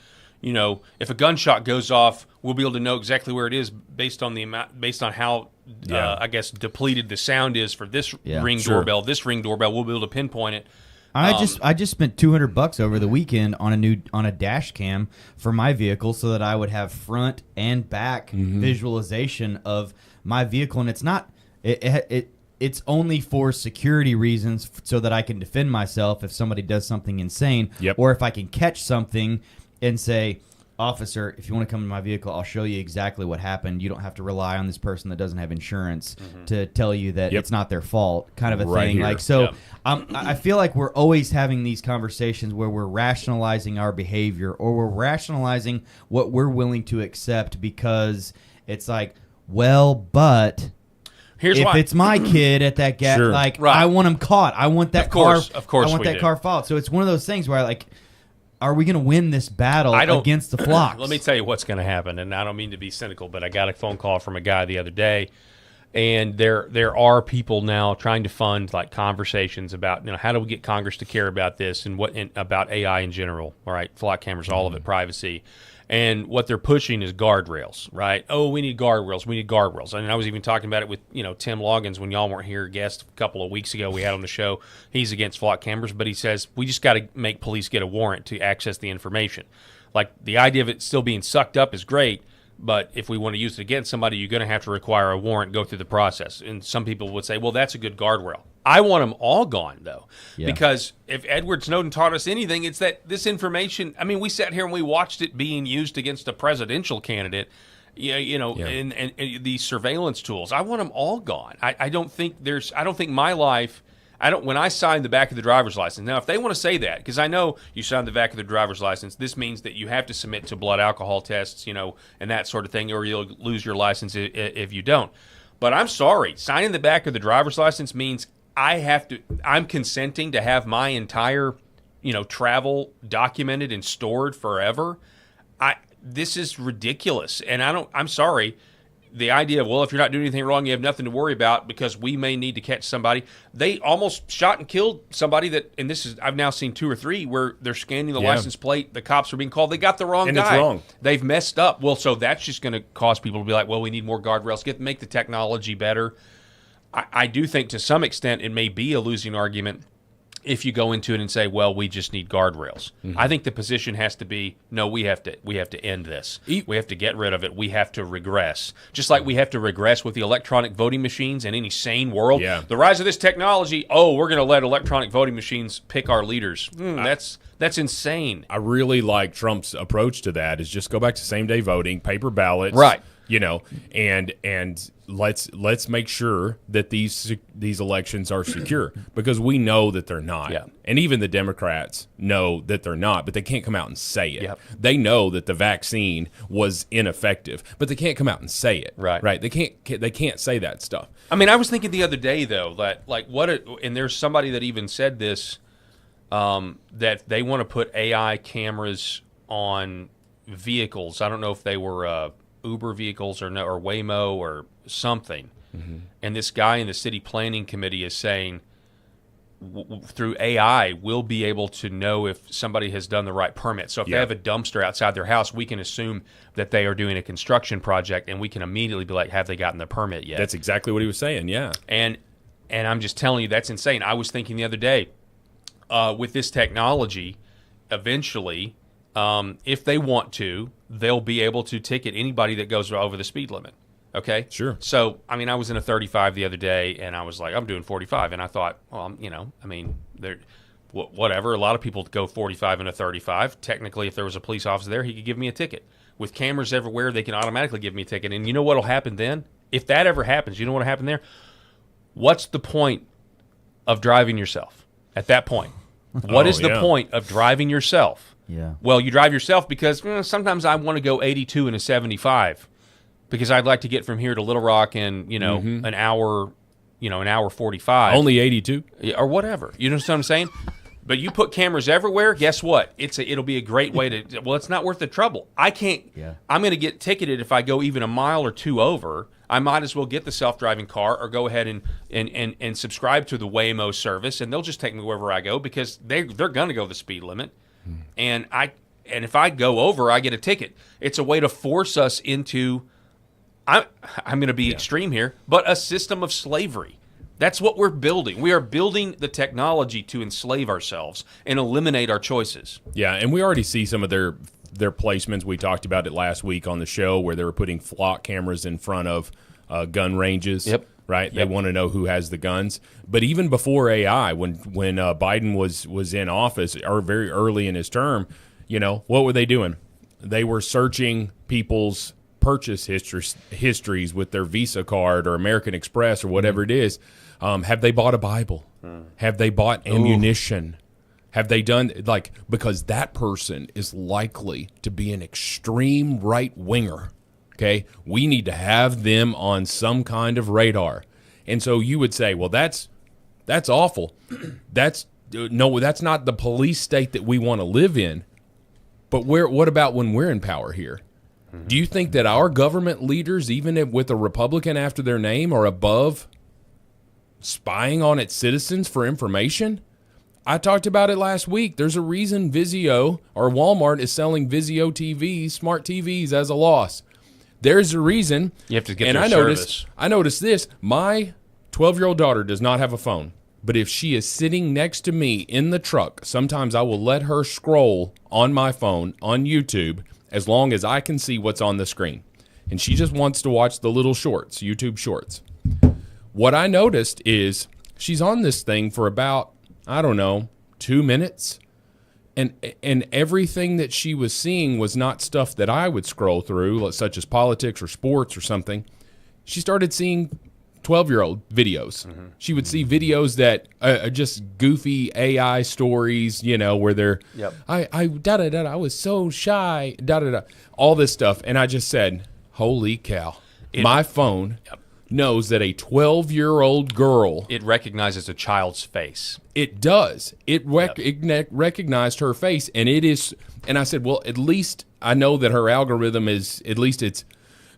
S1: If a gunshot goes off, we'll be able to know exactly where it is based on how, I guess, depleted the sound is for this Ring doorbell. This Ring doorbell, we'll be able to pinpoint it.
S4: I just spent $200 over the weekend on a dash cam for my vehicle so that I would have front and back visualization of my vehicle, and it's not it's only for security reasons so that I can defend myself if somebody does something insane, or if I can catch something and say, officer, if you want to come to my vehicle, I'll show you exactly what happened. You don't have to rely on this person that doesn't have insurance to tell you that it's not their fault, kind of a thing.
S3: Here.
S4: Like I feel like we're always having these conversations where we're rationalizing our behavior or we're rationalizing what we're willing to accept because it's like, well, but if it's my kid at that gas, I want him caught. I want that car.
S1: Of course,
S4: I want that car followed. So it's one of those things where are we going to win this battle against the flocks?
S1: Let me tell you what's going to happen, and I don't mean to be cynical, but I got a phone call from a guy the other day, and there are people now trying to fund like conversations about how do we get Congress to care about this and about AI in general. All right, flock cameras, all of it, privacy. And what they're pushing is guardrails, right? Oh, we need guardrails. We need guardrails. And I was even talking about it with, Tim Loggins when y'all weren't here, guest a couple of weeks ago we had on the show. He's against flock cameras, but he says we just got to make police get a warrant to access the information. Like the idea of it still being sucked up is great, but if we want to use it against somebody, you're going to have to require a warrant, go through the process. And some people would say, well, that's a good guardrail. I want them all gone, though, because if Edward Snowden taught us anything, it's that this information, I mean, we sat here and we watched it being used against a presidential candidate, and these surveillance tools. I want them all gone. I don't think my life, when I signed the back of the driver's license, now if they want to say that, because I know you signed the back of the driver's license, this means that you have to submit to blood alcohol tests, and that sort of thing, or you'll lose your license if you don't. But I'm sorry, signing the back of the driver's license means I'm consenting to have my entire, travel documented and stored forever. This is ridiculous. And I'm sorry. The idea of, well, if you're not doing anything wrong, you have nothing to worry about because we may need to catch somebody. They almost shot and killed somebody I've now seen 2 or 3 where they're scanning the license plate. The cops are being called. They got the wrong guy.
S3: And it's wrong.
S1: They've messed up. Well, so that's just going to cause people to be like, well, we need more guardrails. Make the technology better. I do think to some extent it may be a losing argument if you go into it and say, well, we just need guardrails. I think the position has to be, no, we have to end this. We have to get rid of it. We have to regress. Just like we have to regress with the electronic voting machines in any sane world.
S3: Yeah.
S1: The rise of this technology, we're going to let electronic voting machines pick our leaders. That's insane.
S3: I really like Trump's approach to that is just go back to same-day voting, paper ballots.
S1: Right.
S3: And let's make sure that these elections are secure because we know that they're not.
S1: Yeah.
S3: And even the Democrats know that they're not, but they can't come out and say it.
S1: Yep.
S3: They know that the vaccine was ineffective, but they can't come out and say it.
S1: Right.
S3: They can't say that stuff.
S1: I mean, I was thinking the other day though that and there's somebody that even said this that they want to put AI cameras on vehicles. I don't know if they were Uber vehicles or Waymo or something. And this guy in the city planning committee is saying through AI we'll be able to know if somebody has done the right permit. So if they have a dumpster outside their house, we can assume that they are doing a construction project and we can immediately be like, have they gotten the permit yet?
S3: That's exactly what he was saying, yeah.
S1: And I'm just telling you, that's insane. I was thinking the other day, with this technology, eventually, if they want to, they'll be able to ticket anybody that goes over the speed limit. Okay?
S3: Sure.
S1: So, I mean, I was in a 35 the other day, and I was like, I'm doing 45. And I thought, well, whatever. A lot of people go 45 in a 35. Technically, if there was a police officer there, he could give me a ticket. With cameras everywhere, they can automatically give me a ticket. And you know what will happen then? If that ever happens, you know what will happen there? what's the point of driving yourself at that point? What is the point of driving yourself?
S4: Yeah.
S1: Well, you drive yourself because sometimes I want to go 82 in a 75 because I'd like to get from here to Little Rock in, an hour, an hour 45.
S3: Only 82?
S1: Or whatever. You know what I'm saying? But you put cameras everywhere, guess what? It'll be a great way to, well, it's not worth the trouble. I'm going to get ticketed if I go even a mile or two over. I might as well get the self-driving car or go ahead and subscribe to the Waymo service, and they'll just take me wherever I go because they're going to go the speed limit. And if I go over, I get a ticket. It's a way to force us into, I'm going to be extreme here, but a system of slavery. That's what we're building. We are building the technology to enslave ourselves and eliminate our choices.
S3: Yeah, and we already see some of their placements. We talked about it last week on the show where they were putting flock cameras in front of gun ranges.
S1: Yep.
S3: Right? They want to know who has the guns. But even before AI, when Biden was in office, or very early in his term, what were they doing? They were searching people's purchase histories with their Visa card or American Express or whatever it is. Have they bought a Bible? Have they bought ammunition? Have they done, because that person is likely to be an extreme right-winger, okay? We need to have them on some kind of radar. And so you would say, well, that's awful. That's not the police state that we want to live in. But what about when we're in power here? Do you think that our government leaders, even with a Republican after their name, are above spying on its citizens for information? I talked about it last week. There's a reason Vizio or Walmart is selling Vizio TVs, smart TVs, as a loss. There's a reason.
S1: You have to get their service.
S3: I noticed this. My 12-year-old daughter does not have a phone, but if she is sitting next to me in the truck, sometimes I will let her scroll on my phone on YouTube as long as I can see what's on the screen. And she just wants to watch the little shorts, YouTube shorts. What I noticed is she's on this thing for about, 2 minutes. And everything that she was seeing was not stuff that I would scroll through, such as politics or sports or something. She started seeing 12-year-old videos. She would see videos that are just goofy AI stories, where they're, I was so shy, all this stuff. And I just said, holy cow, my phone knows that a 12-year-old girl.
S1: It recognizes a child's face.
S3: It does. It recognized her face, and it is. And I said, well, at least I know that her algorithm is, at least it's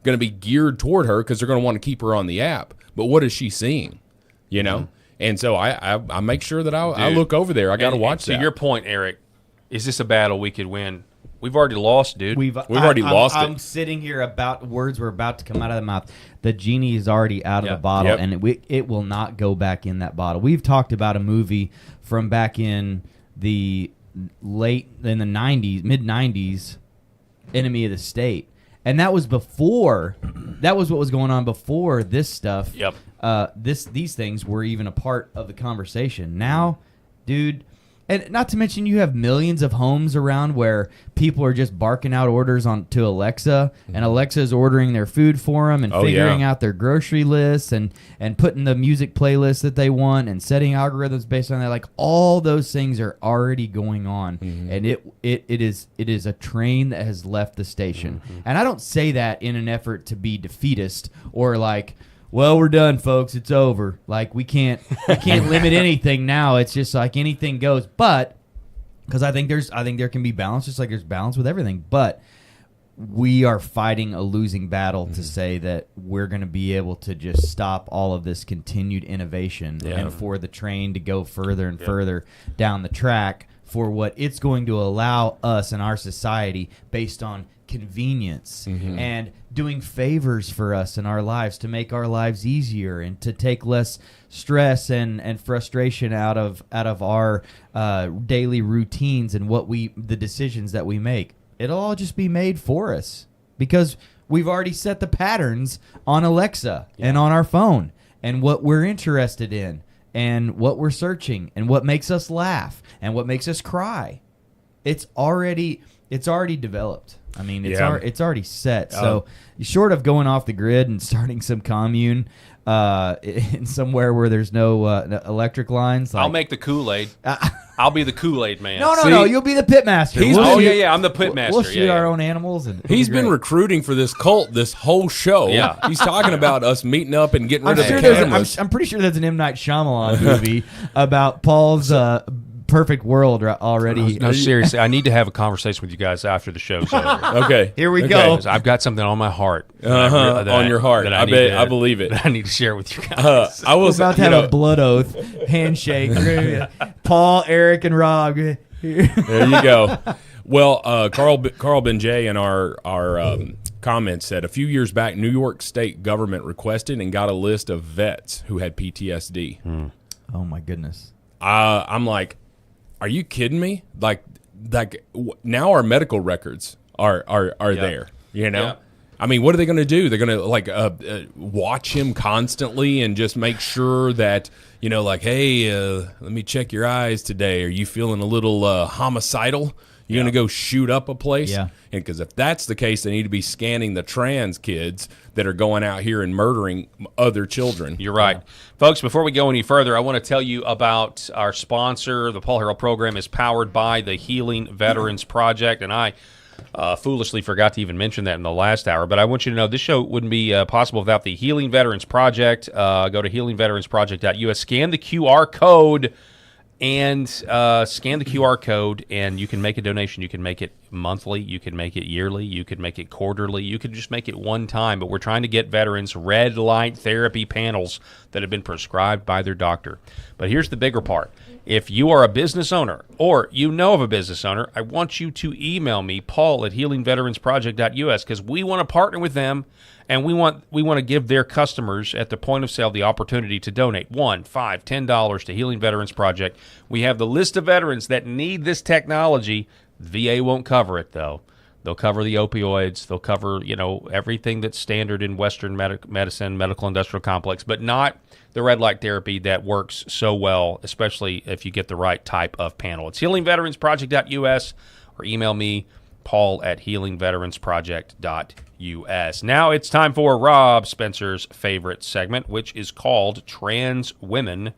S3: going to be geared toward her because they're going to want to keep her on the app. But what is she seeing? And so I make sure that I look over there. I got to watch that.
S1: To your point, Eric, is this a battle we could win? We've already lost, dude.
S3: We've already lost it.
S4: I'm sitting here words were about to come out of the mouth. The genie is already out of the bottle, and it will not go back in that bottle. We've talked about a movie from back in the mid 90s, Enemy of the State. And that was before, that was what was going on before this stuff. These things were even a part of the conversation. Now, dude, and not to mention you have millions of homes around where people are just barking out orders to Alexa, and Alexa is ordering their food for them and figuring out their grocery lists and putting the music playlist that they want and setting algorithms based on that. Like, all those things are already going on, and it is a train that has left the station. And I don't say that in an effort to be defeatist or like, well, we're done, folks. It's over. Like, we can't limit anything now. It's just like anything goes. But because I think there can be balance, just like there's balance with everything. But we are fighting a losing battle to say that we're going to be able to just stop all of this continued innovation and for the train to go further and further down the track for what it's going to allow us and our society based on convenience and doing favors for us in our lives to make our lives easier and to take less stress and frustration out of our daily routines and the decisions that we make. It'll all just be made for us because we've already set the patterns on Alexa and on our phone and what we're interested in and what we're searching and what makes us laugh and what makes us cry. It's already developed. I mean, it's already set. So, short of going off the grid and starting some commune, in somewhere where there's no electric lines.
S1: I'll make the Kool-Aid. I'll be the Kool-Aid man.
S4: No, you'll be the pit master.
S1: I'm the pit master.
S4: We'll shoot our own animals. And
S3: he's been recruiting for this cult this whole show.
S1: Yeah.
S3: He's talking about us meeting up and getting rid of the cameras.
S4: I'm pretty sure there's an M. Night Shyamalan movie about Paul's perfect world already.
S1: No, seriously, I need to have a conversation with you guys after the show's over.
S3: Okay.
S4: Here we go.
S1: I've got something on my heart.
S3: On your heart. I believe it.
S1: That I need to share with you guys.
S4: We're about to have a blood oath handshake. Paul, Eric, and Rob.
S3: There you go. Well, Carl Ben Jay in our comments said a few years back, New York State government requested and got a list of vets who had PTSD.
S4: Oh my goodness.
S3: I'm like, are you kidding me? Like now our medical records are there. You know. Yeah. I mean, what are they going to do? They're going to watch him constantly and just make sure that, hey, let me check your eyes today. Are you feeling a little homicidal? You're going to go shoot up a place?
S4: Yeah.
S3: Because if that's the case, they need to be scanning the trans kids that are going out here and murdering other children.
S1: You're right. Folks, before we go any further, I want to tell you about our sponsor. The Paul Harrell program is powered by the Healing Veterans Project, and I foolishly forgot to even mention that in the last hour, but I want you to know this show wouldn't be possible without the Healing Veterans Project. Go to healingveteransproject.us, scan the QR code, and and you can make a donation. You can make it monthly, you can make it yearly, you could make it quarterly, you could just make it one time, but we're trying to get veterans red light therapy panels that have been prescribed by their doctor. But here's the bigger part. If you are a business owner or you know of a business owner, I want you to email me, Paul at healingveteransproject.us, because we want to partner with them, and we want to give their customers at the point of sale the opportunity to donate $1, $5, $10 to Healing Veterans Project. We have the list of veterans that need this technology. VA won't cover it, though. They'll cover the opioids. They'll cover, everything that's standard in Western medicine, medical industrial complex, but not the red light therapy that works so well, especially if you get the right type of panel. It's healingveteransproject.us, or email me, Paul at healingveteransproject.us. Now it's time for Rob Spencer's favorite segment, which is called Trans Women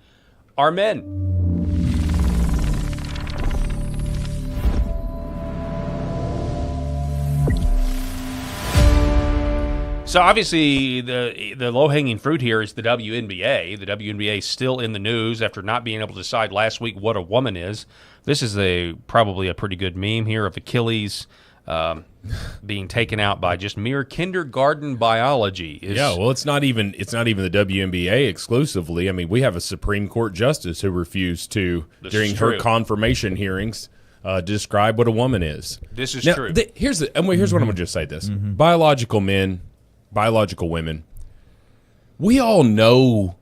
S1: Are Men. So obviously the low-hanging fruit here is the WNBA. The WNBA is still in the news after not being able to decide last week what a woman is. This is probably a pretty good meme here of Achilles being taken out by just mere kindergarten biology.
S3: It's not even the WNBA exclusively. I mean, we have a Supreme Court justice who refused to, during her confirmation hearings, describe what a woman is.
S1: This is true.
S3: Here's what I'm going to just say this. Biological men, biological women, we all know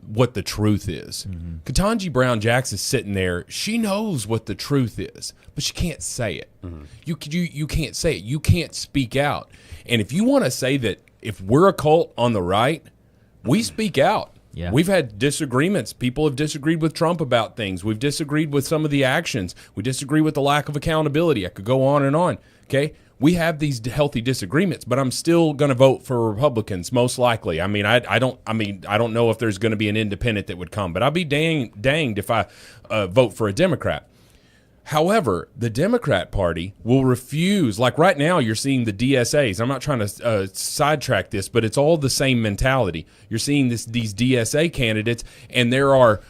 S3: what the truth is. Ketanji Brown Jackson's sitting there. She knows what the truth is, but she can't say it. You can't say it. You can't speak out. And if you want to say that if we're a cult on the right, we speak out.
S4: Yeah.
S3: We've had disagreements. People have disagreed with Trump about things. We've disagreed with some of the actions. We disagree with the lack of accountability. I could go on and on. Okay? We have these healthy disagreements, but I'm still going to vote for Republicans most likely. I mean, I don't know if there's going to be an independent that would come, but I'll be danged if I vote for a Democrat. However, the Democrat Party will refuse. Like right now, you're seeing the DSAs. I'm not trying to sidetrack this, but it's all the same mentality. You're seeing these DSA candidates, and there are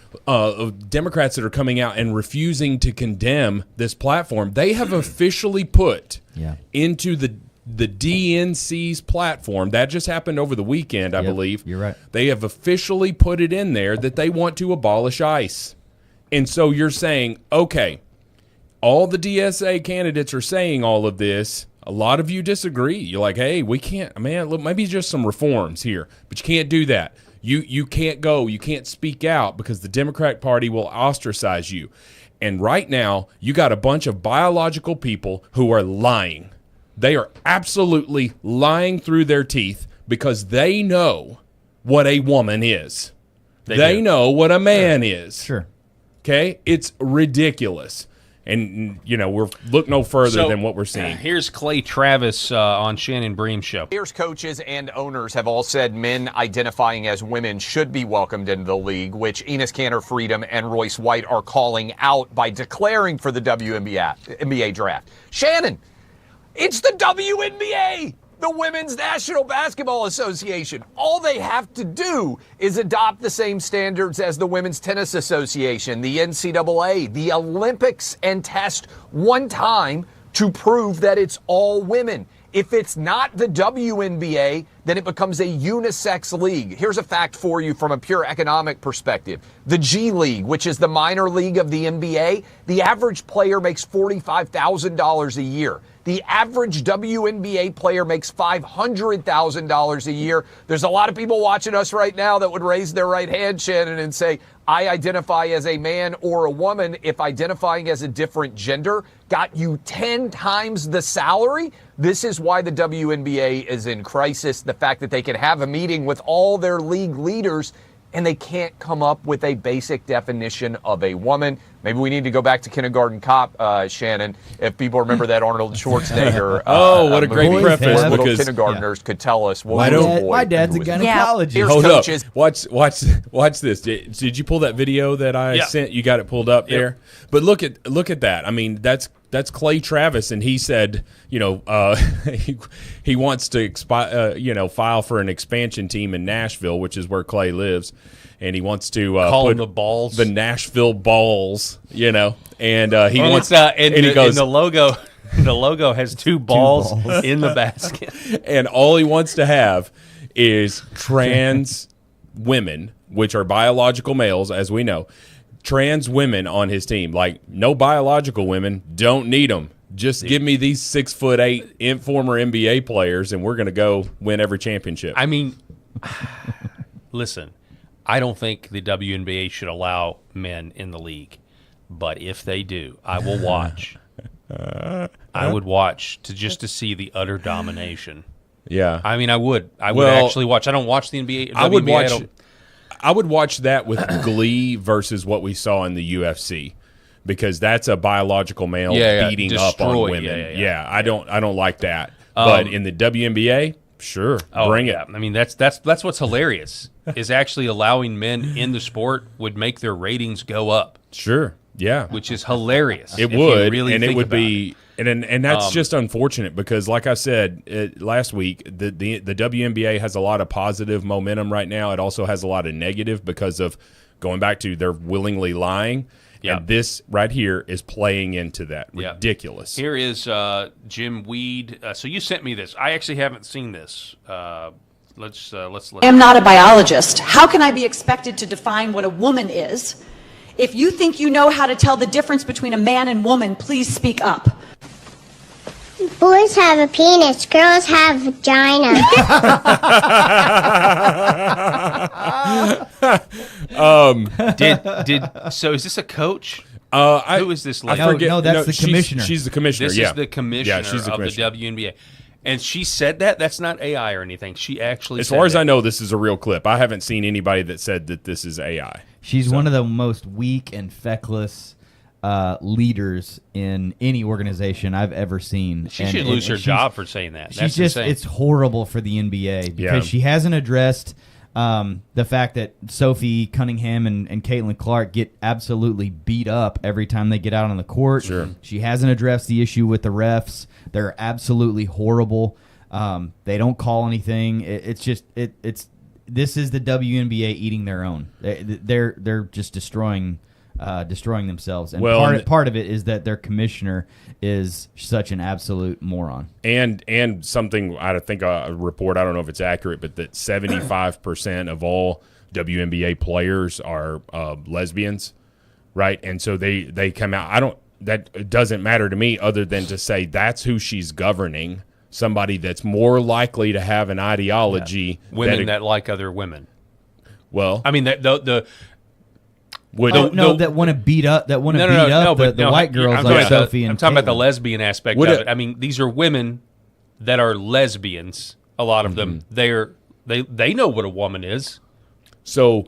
S3: Democrats that are coming out and refusing to condemn this platform. They have officially put into the DNC's platform. That just happened over the weekend, I believe.
S4: You're right.
S3: They have officially put it in there that they want to abolish ICE. And so you're saying, okay, all the DSA candidates are saying all of this. A lot of you disagree. You're like, hey, we can't, man, look, maybe just some reforms here. But you can't do that. You can't go. You can't speak out because the Democratic Party will ostracize you. And right now, you got a bunch of biological people who are lying. They are absolutely lying through their teeth because they know what a woman is. They know what a man is.
S4: Sure.
S3: Okay? It's ridiculous. And, we're look no further than what we're seeing.
S1: Here's Clay Travis on Shannon Bream's show.
S16: Players, coaches, and owners have all said men identifying as women should be welcomed into the league, which Enes Kanter-Freedom and Royce White are calling out by declaring for the WNBA draft. Shannon, it's the WNBA, the Women's National Basketball Association. All they have to do is adopt the same standards as the Women's Tennis Association, the NCAA, the Olympics, and test one time to prove that it's all women. If it's not the WNBA, then it becomes a unisex league. Here's a fact for you from a pure economic perspective. The G League, which is the minor league of the NBA, the average player makes $45,000 a year. The average WNBA player makes $500,000 a year. There's a lot of people watching us right now that would raise their right hand, Shannon, and say, I identify as a man or a woman. If identifying as a different gender got you 10 times the salary, this is why the WNBA is in crisis. The fact that they can have a meeting with all their league leaders and they can't come up with a basic definition of a woman. Maybe we need to go back to Kindergarten Cop, Shannon, if people remember that Arnold Schwarzenegger.
S3: What a great preface.
S16: Little kindergartners could tell us what
S4: my dad's a gynecologist.
S16: Here's
S3: Hold
S16: coaches.
S3: up. Watch this. Did you pull that video that I sent? You got it pulled up there? But look at that. I mean, that's Clay Travis, and he said, he wants to file for an expansion team in Nashville, which is where Clay lives, and he wants to
S1: call
S3: put
S1: the Balls,
S3: the Nashville Balls, and he wants
S1: and
S3: he goes,
S1: the logo. The logo has two balls in the basket,
S3: and all he wants to have is trans women, which are biological males, as we know. Trans women on his team, like no biological women, don't need them. Just give me these 6'8" former NBA players, and we're going to go win every championship.
S1: I mean, listen, I don't think the WNBA should allow men in the league, but if they do, I will watch. I would watch to see the utter domination.
S3: Yeah,
S1: I mean, I would actually watch. I don't watch the NBA.
S3: I would watch. I would watch that with glee versus what we saw in the UFC, because that's a biological male beating up on women. Yeah, I don't like that. But in the WNBA, sure, bring it.
S1: I mean, that's what's hilarious is actually allowing men in the sport would make their ratings go up.
S3: Sure, yeah,
S1: which is hilarious.
S3: It would, really, and it would be. And that's just unfortunate because, like I said last week, the WNBA has a lot of positive momentum right now. It also has a lot of negative because of going back to they're willingly lying. Yeah. And this right here is playing into that. Ridiculous.
S1: Here is Jim Weed. So you sent me this. I actually haven't seen this. Let's.
S17: I am not a biologist. How can I be expected to define what a woman is? If you think you know how to tell the difference between a man and woman, please speak up.
S18: Boys have a penis, girls have a vagina.
S1: So is this a coach?
S3: Who
S1: is this lady?
S4: I forget. No, that's the commissioner.
S3: She's the commissioner.
S1: This is the commissioner
S3: she's the commissioner
S1: of the WNBA. And she said that? That's not AI or anything. She actually
S3: As far as I know, this is a real clip. I haven't seen anybody that said that this is AI.
S4: She's one of the most weak and feckless leaders in any organization I've ever seen.
S1: She should lose her job for saying that. That's insane.
S4: It's horrible for the NBA because she hasn't addressed the fact that Sophie Cunningham and Caitlin Clark get absolutely beat up every time they get out on the court.
S3: Sure.
S4: She hasn't addressed the issue with the refs. They're absolutely horrible. They don't call anything. It's this is the WNBA eating their own. They're just destroying themselves. And part of it is that their commissioner is such an absolute moron.
S3: And something I think a report, I don't know if it's accurate, but that 75% of all WNBA players are lesbians, right? And so they come out. That doesn't matter to me other than to say that's who she's governing. Somebody that's more likely to have an ideology.
S1: Women that like other women.
S3: Well,
S1: I mean that
S4: that want to beat up the white girls like Sophie and
S1: I'm talking
S4: Caitlin.
S1: about the lesbian aspect of it. I mean, these are women that are lesbians. A lot of them, they know what a woman is.
S3: So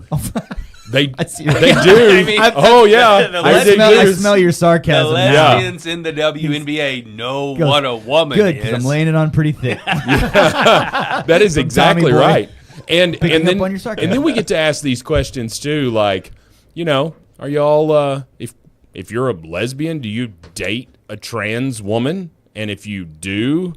S3: They do.
S1: I mean,
S3: Oh yeah,
S4: I smell your sarcasm.
S1: The lesbians in the WNBA know what a woman
S4: good,
S1: is.
S4: because I'm laying it on pretty thick.
S3: That is exactly right. And then we get to ask these questions too, like, are y'all if you're a lesbian, do you date a trans woman? And if you do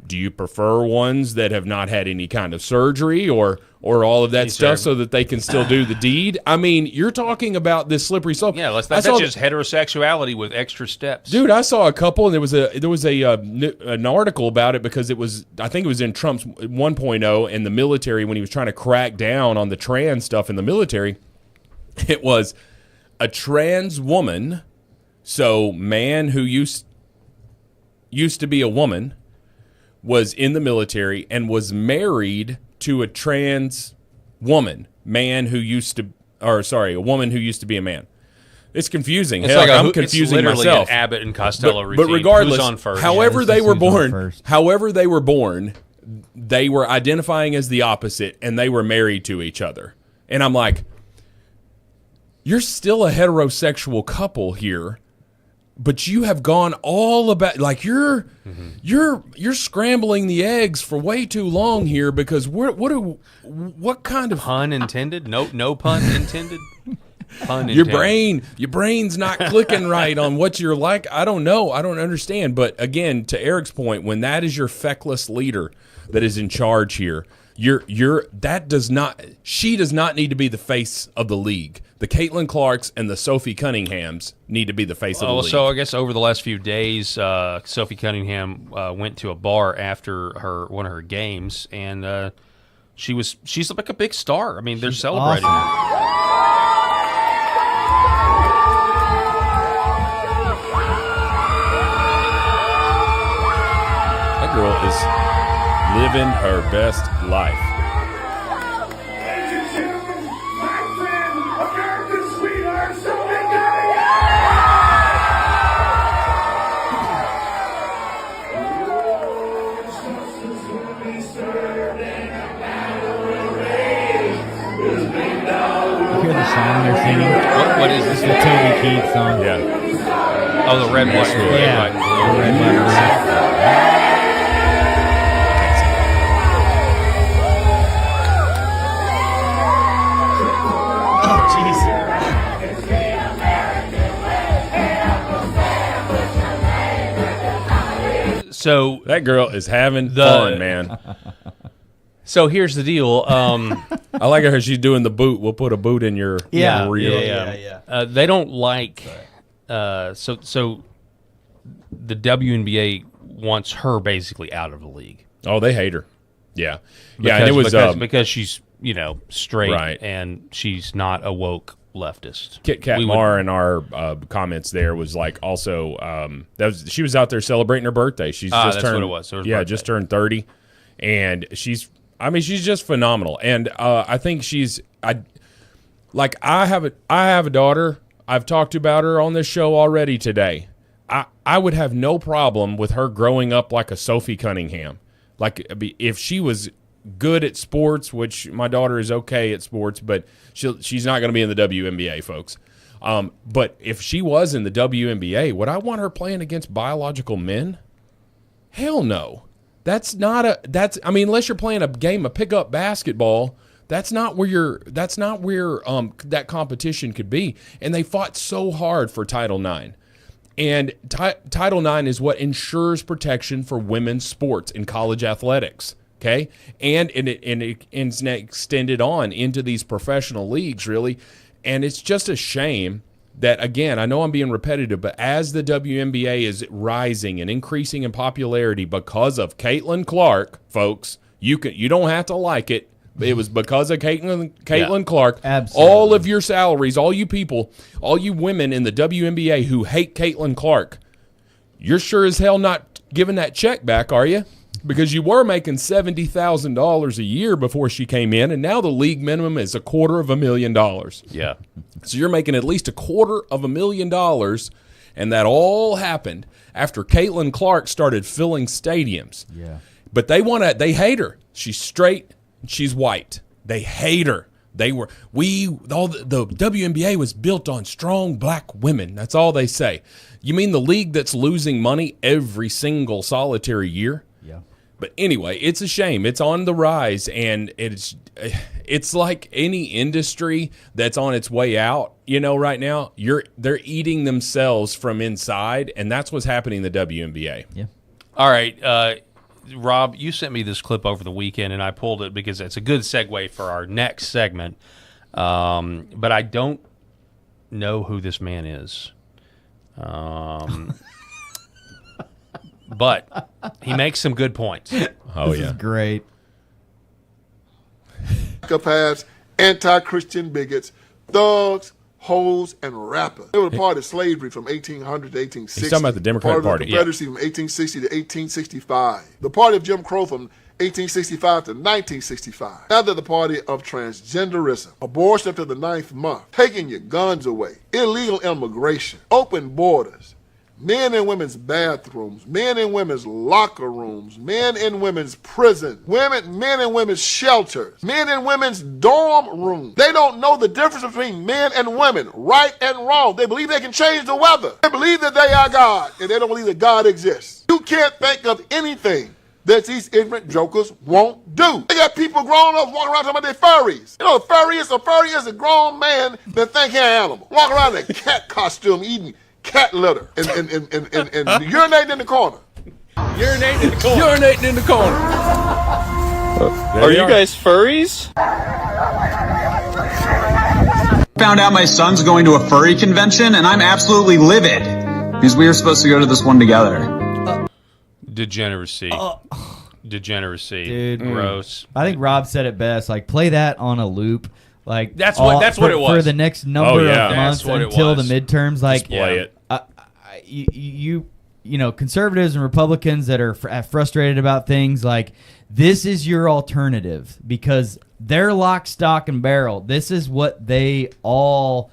S3: you prefer ones that have not had any kind of surgery or all of that stuff so that they can still do the deed? I mean, you're talking about this slippery slope.
S1: Yeah, that's just heterosexuality with extra steps.
S3: Dude, I saw a couple, and there was an article about it because I think it was in Trump's 1.0 and the military when he was trying to crack down on the trans stuff in the military. It was a trans woman, so man who used to be a woman, was in the military and was married to a trans woman, a woman who used to be a man. It's confusing.
S1: It's
S3: I'm confusing
S1: it's literally
S3: myself.
S1: An Abbott and Costello routine.
S3: But regardless,
S1: who's on first?
S3: however they were born, they were identifying as the opposite, and they were married to each other. And I'm like, you're still a heterosexual couple here. But you have gone all about you're scrambling the eggs for way too long here because what kind of
S1: pun intended? No pun intended. Pun intended.
S3: Your brain's not clicking right on what you're like. I don't know. I don't understand. But again, to Eric's point, when that is your feckless leader that is in charge here, she does not need to be the face of the league. The Caitlin Clarks and the Sophie Cunninghams need to be the face of the league.
S1: So I guess over the last few days, Sophie Cunningham went to a bar after one of her games, and she's like a big star. I mean, they're celebrating her.
S3: That girl is living her best life.
S4: Song they're singing.
S1: What is this?
S4: The Toby Keith song.
S3: Yeah.
S1: Oh, the red, white, and blue.
S4: Yeah.
S1: The red, white, and
S3: Oh, jeez. So that girl is having fun, man.
S1: So here's the deal.
S3: I like how she's doing the boot. We'll put a boot in your rear.
S1: Yeah. They don't like. So the WNBA wants her basically out of the league.
S3: Oh, they hate her. Yeah,
S1: because,
S3: and it was
S1: because she's straight,
S3: right,
S1: and she's not a woke leftist.
S3: Kit Kat Mar in our comments there was like also she was out there celebrating her birthday. She's just turned.
S1: What it was.
S3: Yeah, just turned 30, and she's just phenomenal. And I think I have a daughter. I've talked about her on this show already today. I would have no problem with her growing up like a Sophie Cunningham. Like if she was good at sports, which my daughter is okay at sports, but she's not going to be in the WNBA, folks. But if she was in the WNBA, would I want her playing against biological men? Hell no. Unless you're playing a game of pickup basketball, that's not where that competition could be. And they fought so hard for Title IX. And Title IX is what ensures protection for women's sports in college athletics. Okay, and it's extended on into these professional leagues, really. And it's just a shame that, again, I know I'm being repetitive, but as the WNBA is rising and increasing in popularity because of Caitlin Clark, folks, you don't have to like it. It was because of Caitlin Clark.
S4: Absolutely.
S3: All of your salaries, all you people, all you women in the WNBA who hate Caitlin Clark, you're sure as hell not giving that check back, are you? Because you were making $70,000 a year before she came in, and now the league minimum is $250,000.
S1: Yeah.
S3: So you're making at least $250,000, and that all happened after Caitlin Clark started filling stadiums.
S4: Yeah.
S3: But they hate her. She's straight, and she's white. They hate her. The WNBA was built on strong black women. That's all they say. You mean the league that's losing money every single solitary year?
S4: Yeah.
S3: But anyway, it's a shame. It's on the rise, and it's like any industry that's on its way out, right now. They're eating themselves from inside, and that's what's happening in the WNBA.
S4: Yeah.
S1: All right, Rob, you sent me this clip over the weekend, and I pulled it because it's a good segue for our next segment. But I don't know who this man is. But he makes some good points.
S3: Oh,
S4: This is great.
S19: Shakeup has anti-Christian bigots, thugs, hoes, and rappers. They were part of slavery from 1800 to 1860.
S3: He's talking about the Democratic
S19: part of
S3: Party.
S19: the Confederacy from 1860 to 1865. The party of Jim Crow from 1865 to 1965. Now they're the party of transgenderism, abortion up to the 9th month, taking your guns away, illegal immigration, open borders, men in women's bathrooms, men in women's locker rooms, men in women's prisons, men in women's shelters, men in women's dorm rooms. They don't know the difference between men and women, right and wrong. They believe they can change the weather. They believe that they are God, and they don't believe that God exists. You can't think of anything that these ignorant jokers won't do. They got people grown up walking around talking about they're furries. A furry is a grown man that think he's an animal. Walk around in a cat costume eating cat litter and urinating in the corner.
S1: Urinating in the corner.
S3: Urinating in the corner.
S20: Are you guys furries?
S21: Found out my son's going to a furry convention, and I'm absolutely livid because we were supposed to go to this one together.
S1: Degeneracy. Degeneracy.
S4: Dude.
S1: Gross.
S4: I think Rob said it best. Like, play that on a loop. Like
S1: That's what it was.
S4: For the next number of months until the midterms. Like,
S3: just play it.
S4: You conservatives and Republicans that are frustrated about things, like, this is your alternative because they're lock, stock, and barrel. This is what they all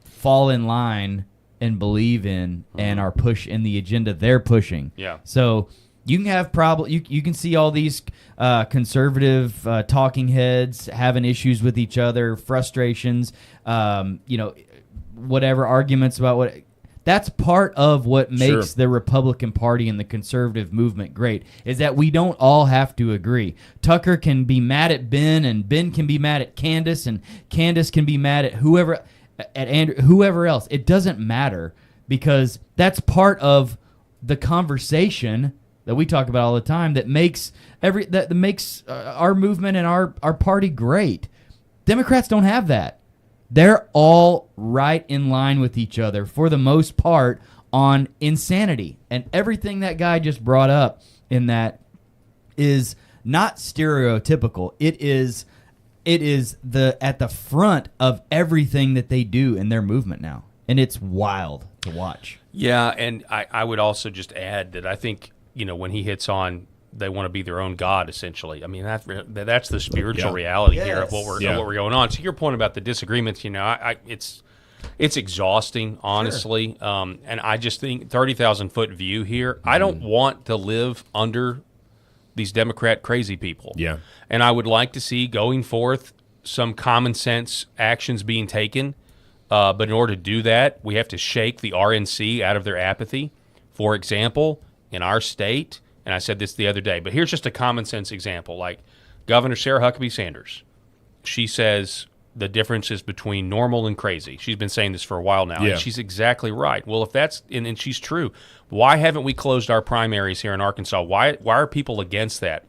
S4: fall in line and believe in and are in the agenda they're pushing.
S1: Yeah.
S4: So you can have you can see all these conservative talking heads having issues with each other, frustrations, whatever arguments about what. That's part of what makes the Republican Party and the conservative movement great, is that we don't all have to agree. Tucker can be mad at Ben, and Ben can be mad at Candace, and Candace can be mad at whoever else. It doesn't matter, because that's part of the conversation that we talk about all the time that makes our movement and our party great. Democrats don't have that. They're all right in line with each other for the most part on insanity. And everything that guy just brought up in that is not stereotypical. It is at the front of everything that they do in their movement now. And it's wild to watch.
S1: Yeah, and I would also just add that I think, when he hits on they want to be their own God, essentially. I mean, that's the spiritual reality here of what we're going on. To your point about the disagreements, it's exhausting, honestly. Sure. And I just think 30,000-foot view here. I don't want to live under these Democrat crazy people.
S3: Yeah.
S1: And I would like to see going forth some common sense actions being taken. But in order to do that, we have to shake the RNC out of their apathy. For example, in our state. And I said this the other day, but here's just a common sense example. Like Governor Sarah Huckabee Sanders, she says the difference is between normal and crazy. She's been saying this for a while now, and she's exactly right. Well, if that's and she's true, why haven't we closed our primaries here in Arkansas? Why are people against that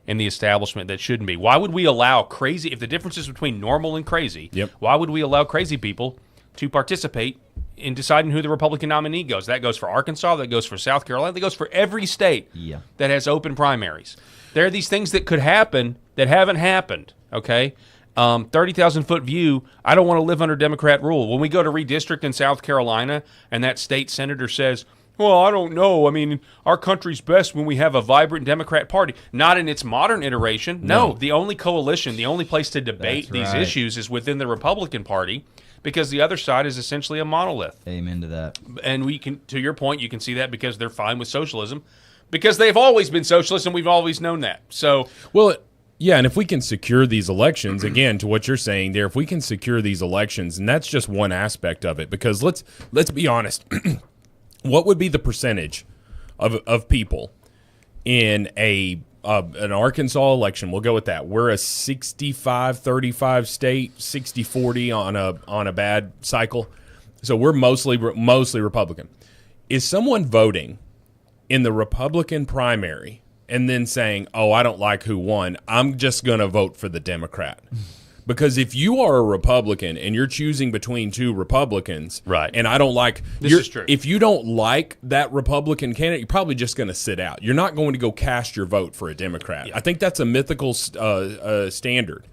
S1: in the establishment that shouldn't be? Why would we allow crazy, if the difference is between normal and crazy, why would we allow crazy people to participate in deciding who the Republican nominee goes? That goes for Arkansas, that goes for South Carolina, that goes for every state that has open primaries. There are these things that could happen that haven't happened, okay? 30,000-foot view, I don't want to live under Democrat rule. When we go to redistrict in South Carolina and that state senator says, well, I don't know. I mean, our country's best when we have a vibrant Democrat Party. Not in its modern iteration. No, the only coalition, the only place to debate these issues is within the Republican Party, because the other side is essentially a monolith.
S4: Amen to that.
S1: And we can, to your point, you can see that because they're fine with socialism, because they've always been socialists and we've always known that. So,
S3: well, Yeah, and if we can secure these elections, again, to what you're saying there, if we can secure these elections, and that's just one aspect of it, because let's be honest, what would be the percentage of people in an Arkansas election? We'll go with that. We're a 65-35 state, 60-40 on a bad cycle, so we're mostly Republican. Is someone voting in the Republican primary and then saying, oh, I don't like who won, I'm just going to vote for the Democrat? Because if you are a Republican and you're choosing between two Republicans,
S1: right,
S3: and I don't like
S1: this is true.
S3: If you don't like that Republican candidate, you're probably just going to sit out. You're not going to go cast your vote for a Democrat. Yeah. I think that's a mythical standard.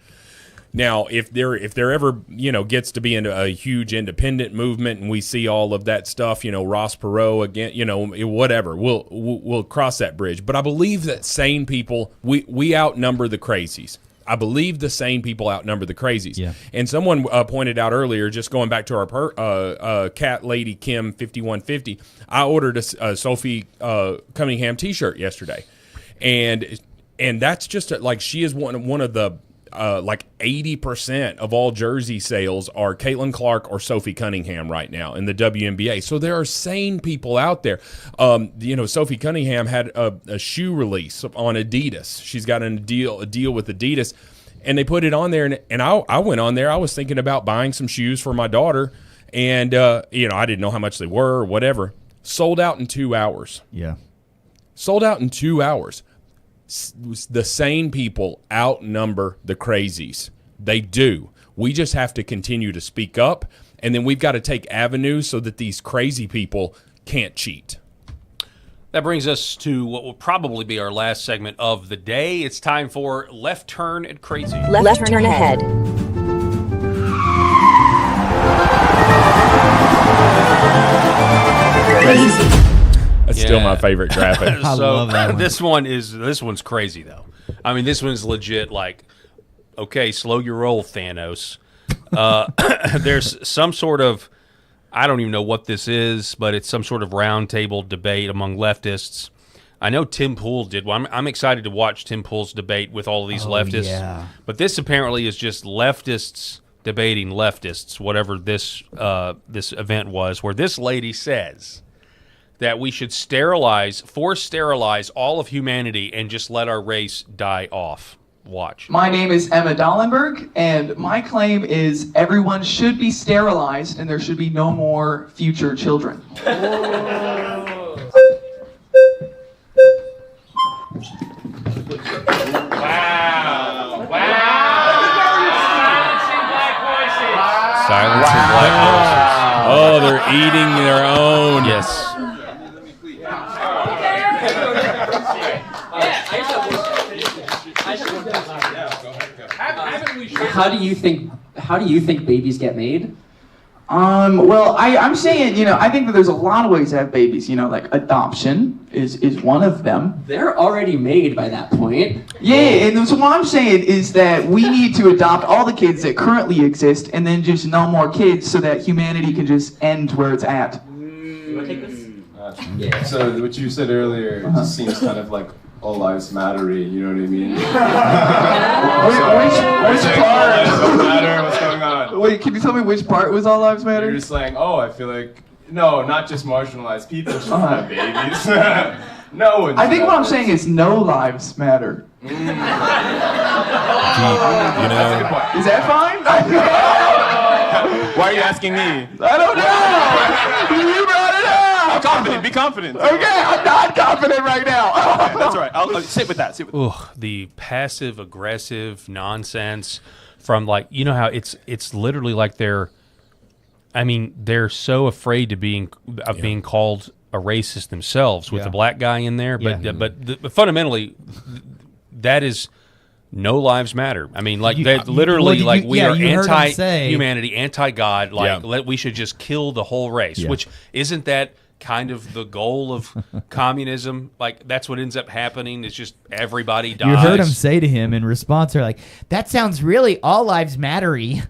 S3: Now, if there ever gets to be a huge independent movement, and we see all of that stuff, Ross Perot again, whatever, we'll cross that bridge. But I believe that sane people, we outnumber the crazies. I believe the sane people outnumber the crazies.
S4: Yeah.
S3: And someone pointed out earlier, just going back to our cat lady Kim 5150, I ordered a Sophie Cunningham T-shirt yesterday, and that's just like she is one of the. Like 80% of all jersey sales are Caitlin Clark or Sophie Cunningham right now in the WNBA. So there are sane people out there. Sophie Cunningham had a shoe release on Adidas. She's got a deal with Adidas, and they put it on there. And I went on there. I was thinking about buying some shoes for my daughter, and I didn't know how much they were or whatever. Sold out in 2 hours.
S4: Yeah.
S3: Sold out in 2 hours. The sane people outnumber the crazies. They do. We just have to continue to speak up, and then we've got to take avenues so that these crazy people can't cheat.
S1: That brings us to what will probably be our last segment of the day. It's time for Left Turn at Crazy.
S14: Left turn ahead.
S3: Crazy. That's still my favorite graphic.
S1: I love that one. This one's crazy though. I mean, this one's legit. Like, okay, slow your roll, Thanos. There's some sort of, I don't even know what this is, but it's some sort of roundtable debate among leftists. I know Tim Pool did one. I'm excited to watch Tim Pool's debate with all of these leftists.
S4: Yeah.
S1: But this apparently is just leftists debating leftists, whatever this event was, where this lady says that we should force sterilize all of humanity and just let our race die off. Watch.
S5: My name is Emma Dallenberg, and my claim is everyone should be sterilized and there should be no more future children.
S1: Silencing black voices.
S3: Oh, they're eating their own.
S1: Yes.
S22: How do you think babies get made?
S5: Well, I'm saying, I think that there's a lot of ways to have babies, like adoption is one of them.
S22: They're already made by that point.
S5: Yeah, and so what I'm saying is that we need to adopt all the kids that currently exist and then just no more kids so that humanity can just end where it's at.
S22: You want to take this?
S23: Yeah. So what you said earlier just seems kind of like all lives matter-y, you know what I mean?
S5: Which part?
S23: Matter, what's going on?
S5: Wait, can you tell me which part was all lives matter?
S23: You're just saying, I feel like, no, not just marginalized people should have babies. No one.
S5: I think what I'm saying is no lives matter.
S3: You know,
S5: is that fine?
S23: Why are you asking me?
S5: I don't know. You brought it up.
S23: I'm confident. Be confident.
S5: Okay, I'm not confident right now.
S23: Okay, that's all right. I'll sit with that.
S1: The passive aggressive nonsense from how it's literally like they're so afraid of being called a racist themselves with the black guy in there, but fundamentally that is no lives matter. I mean, we are anti-humanity, anti-God. We should just kill the whole race.
S4: Yeah.
S1: Which isn't that kind of the goal of communism? Like, that's what ends up happening. It's just everybody dies.
S2: You heard him say to him in response, they're like, that sounds really all lives matter-y.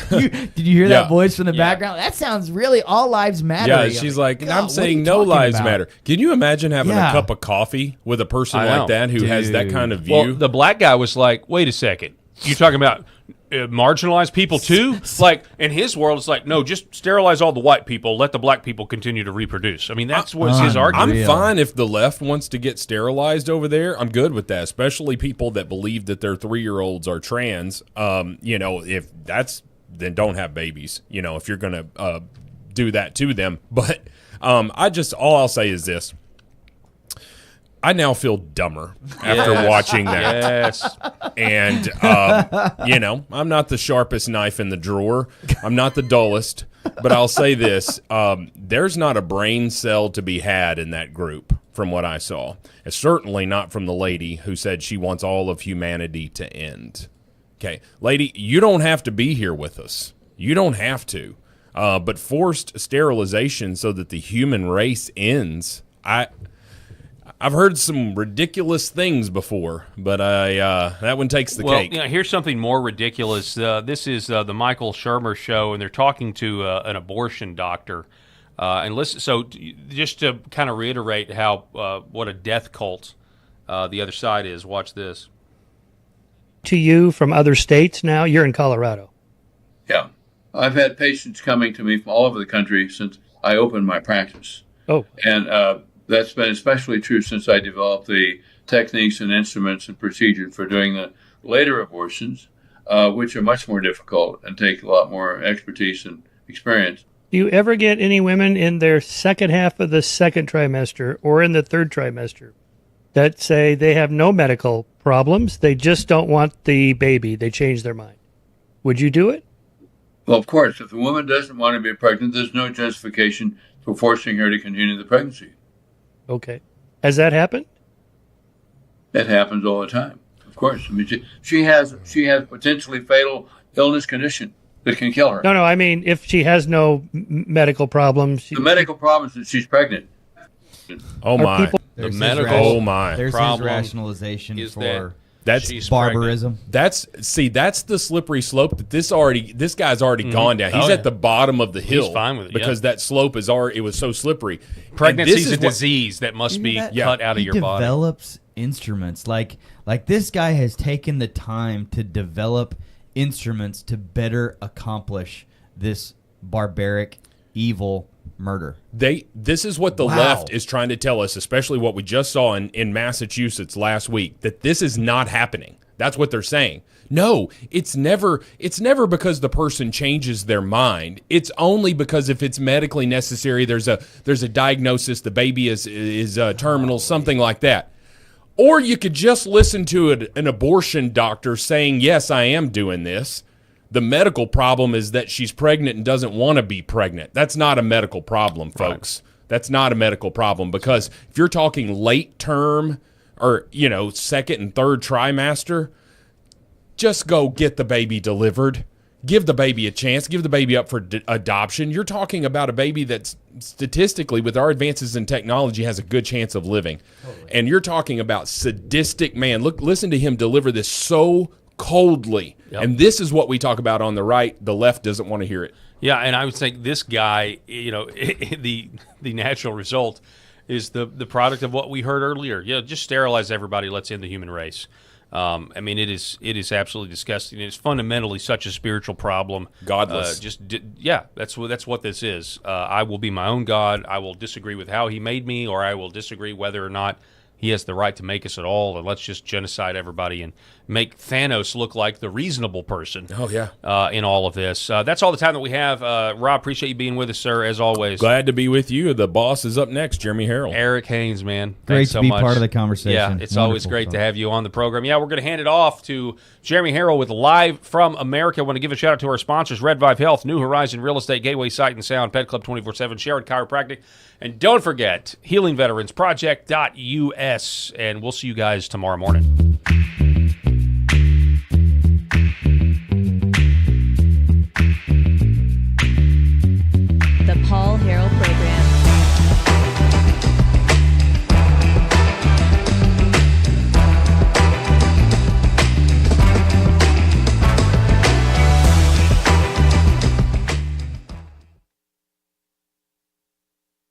S2: Did you hear that voice from the background? That sounds really all lives matter.
S3: Yeah, she's like, I'm saying no lives matter. Can you imagine having a cup of coffee with a person like that who has that kind of view?
S1: Well, the black guy was like, wait a second. You're talking about marginalized people too? Like, in his world, it's like, no, just sterilize all the white people. Let the black people continue to reproduce. I mean, that's what's his argument.
S3: I'm fine if the left wants to get sterilized over there. I'm good with that, especially people that believe that their 3-year-olds are trans. If that's, then don't have babies, if you're going to do that to them. But all I'll say is this. I now feel dumber after watching that.
S1: Yes.
S3: And, I'm not the sharpest knife in the drawer. I'm not the dullest. But I'll say this. There's not a brain cell to be had in that group from what I saw. It's certainly not from the lady who said she wants all of humanity to end. Okay. Lady, you don't have to be here with us. You don't have to. But forced sterilization so that the human race ends, I've heard some ridiculous things before, but that one takes the cake.
S1: Here's something more ridiculous. This is the Michael Shermer show, and they're talking to an abortion doctor. And listen, so just to kind of reiterate how what a death cult the other side is, watch this.
S6: To you from other states now? You're in Colorado.
S7: Yeah. I've had patients coming to me from all over the country since I opened my practice.
S6: Oh.
S7: And that's been especially true since I developed the techniques and instruments and procedures for doing the later abortions, which are much more difficult and take a lot more expertise and experience.
S6: Do you ever get any women in their second half of the second trimester or in the third trimester that say they have no medical problems, they just don't want the baby, they change their mind? Would you do it?
S7: Well, of course, if the woman doesn't want to be pregnant, there's no justification for forcing her to continue the pregnancy.
S6: Okay. Has that happened?
S7: That happens all the time. Of course. I mean, she has potentially fatal illness condition that can kill her.
S6: No, I mean, if she has no medical problems.
S7: The medical problem is that she's pregnant.
S3: Oh, my.
S4: There's
S3: There's
S4: his rationalization for
S3: that's
S4: barbarism.
S3: That's the slippery slope that this guy's already gone down. He's at the bottom of the hill.
S1: He's fine with it,
S3: because that slope it was so slippery.
S1: Pregnancy is a disease that must be cut out of your body.
S4: He develops instruments like this guy has taken the time to develop instruments to better accomplish this barbaric, evil murder.
S3: This is what the left is trying to tell us, especially what we just saw in Massachusetts last week, that this is not happening. That's what they're saying. No, it's never because the person changes their mind. It's only because if it's medically necessary, there's a diagnosis, the baby is terminal, something like that. Or you could just listen to an abortion doctor saying, yes, I am doing this. The medical problem is that she's pregnant and doesn't want to be pregnant. That's not a medical problem, folks. Right. That's not a medical problem, because if you're talking late term or, second and third trimester, just go get the baby delivered. Give the baby a chance. Give the baby up for adoption. You're talking about a baby that's statistically, with our advances in technology, has a good chance of living. Totally. And you're talking about sadistic man. Listen to him deliver this so coldly. Yep. And this is what we talk about on the right. The left doesn't want to hear it.
S1: Yeah, and I would think this guy, the natural result is the product of what we heard earlier. Yeah, just sterilize everybody. Let's end the human race. It is absolutely disgusting. It's fundamentally such a spiritual problem.
S3: Godless.
S1: That's what this is. I will be my own God. I will disagree with how he made me, or I will disagree whether or not he has the right to make us at all, and let's just genocide everybody and make Thanos look like the reasonable person.
S3: Oh, yeah.
S1: In all of this. That's all the time that we have. Rob, appreciate you being with us, sir, as always.
S3: Glad to be with you. The boss is up next, Jeremy Harrell.
S1: Eric Haynes, man.
S4: Great
S1: Thanks
S4: to
S1: so
S4: be
S1: much.
S4: part of the conversation.
S1: Yeah, it's always great to have you on the program. Yeah, we're going to hand it off to Jeremy Harrell with Live from America. I want to give a shout out to our sponsors, Red Vive Health, New Horizon Real Estate, Gateway Sight and Sound, Pet Club 24/7, Sherrod Chiropractic, and don't forget, HealingVeteransProject.us, and we'll see you guys tomorrow morning.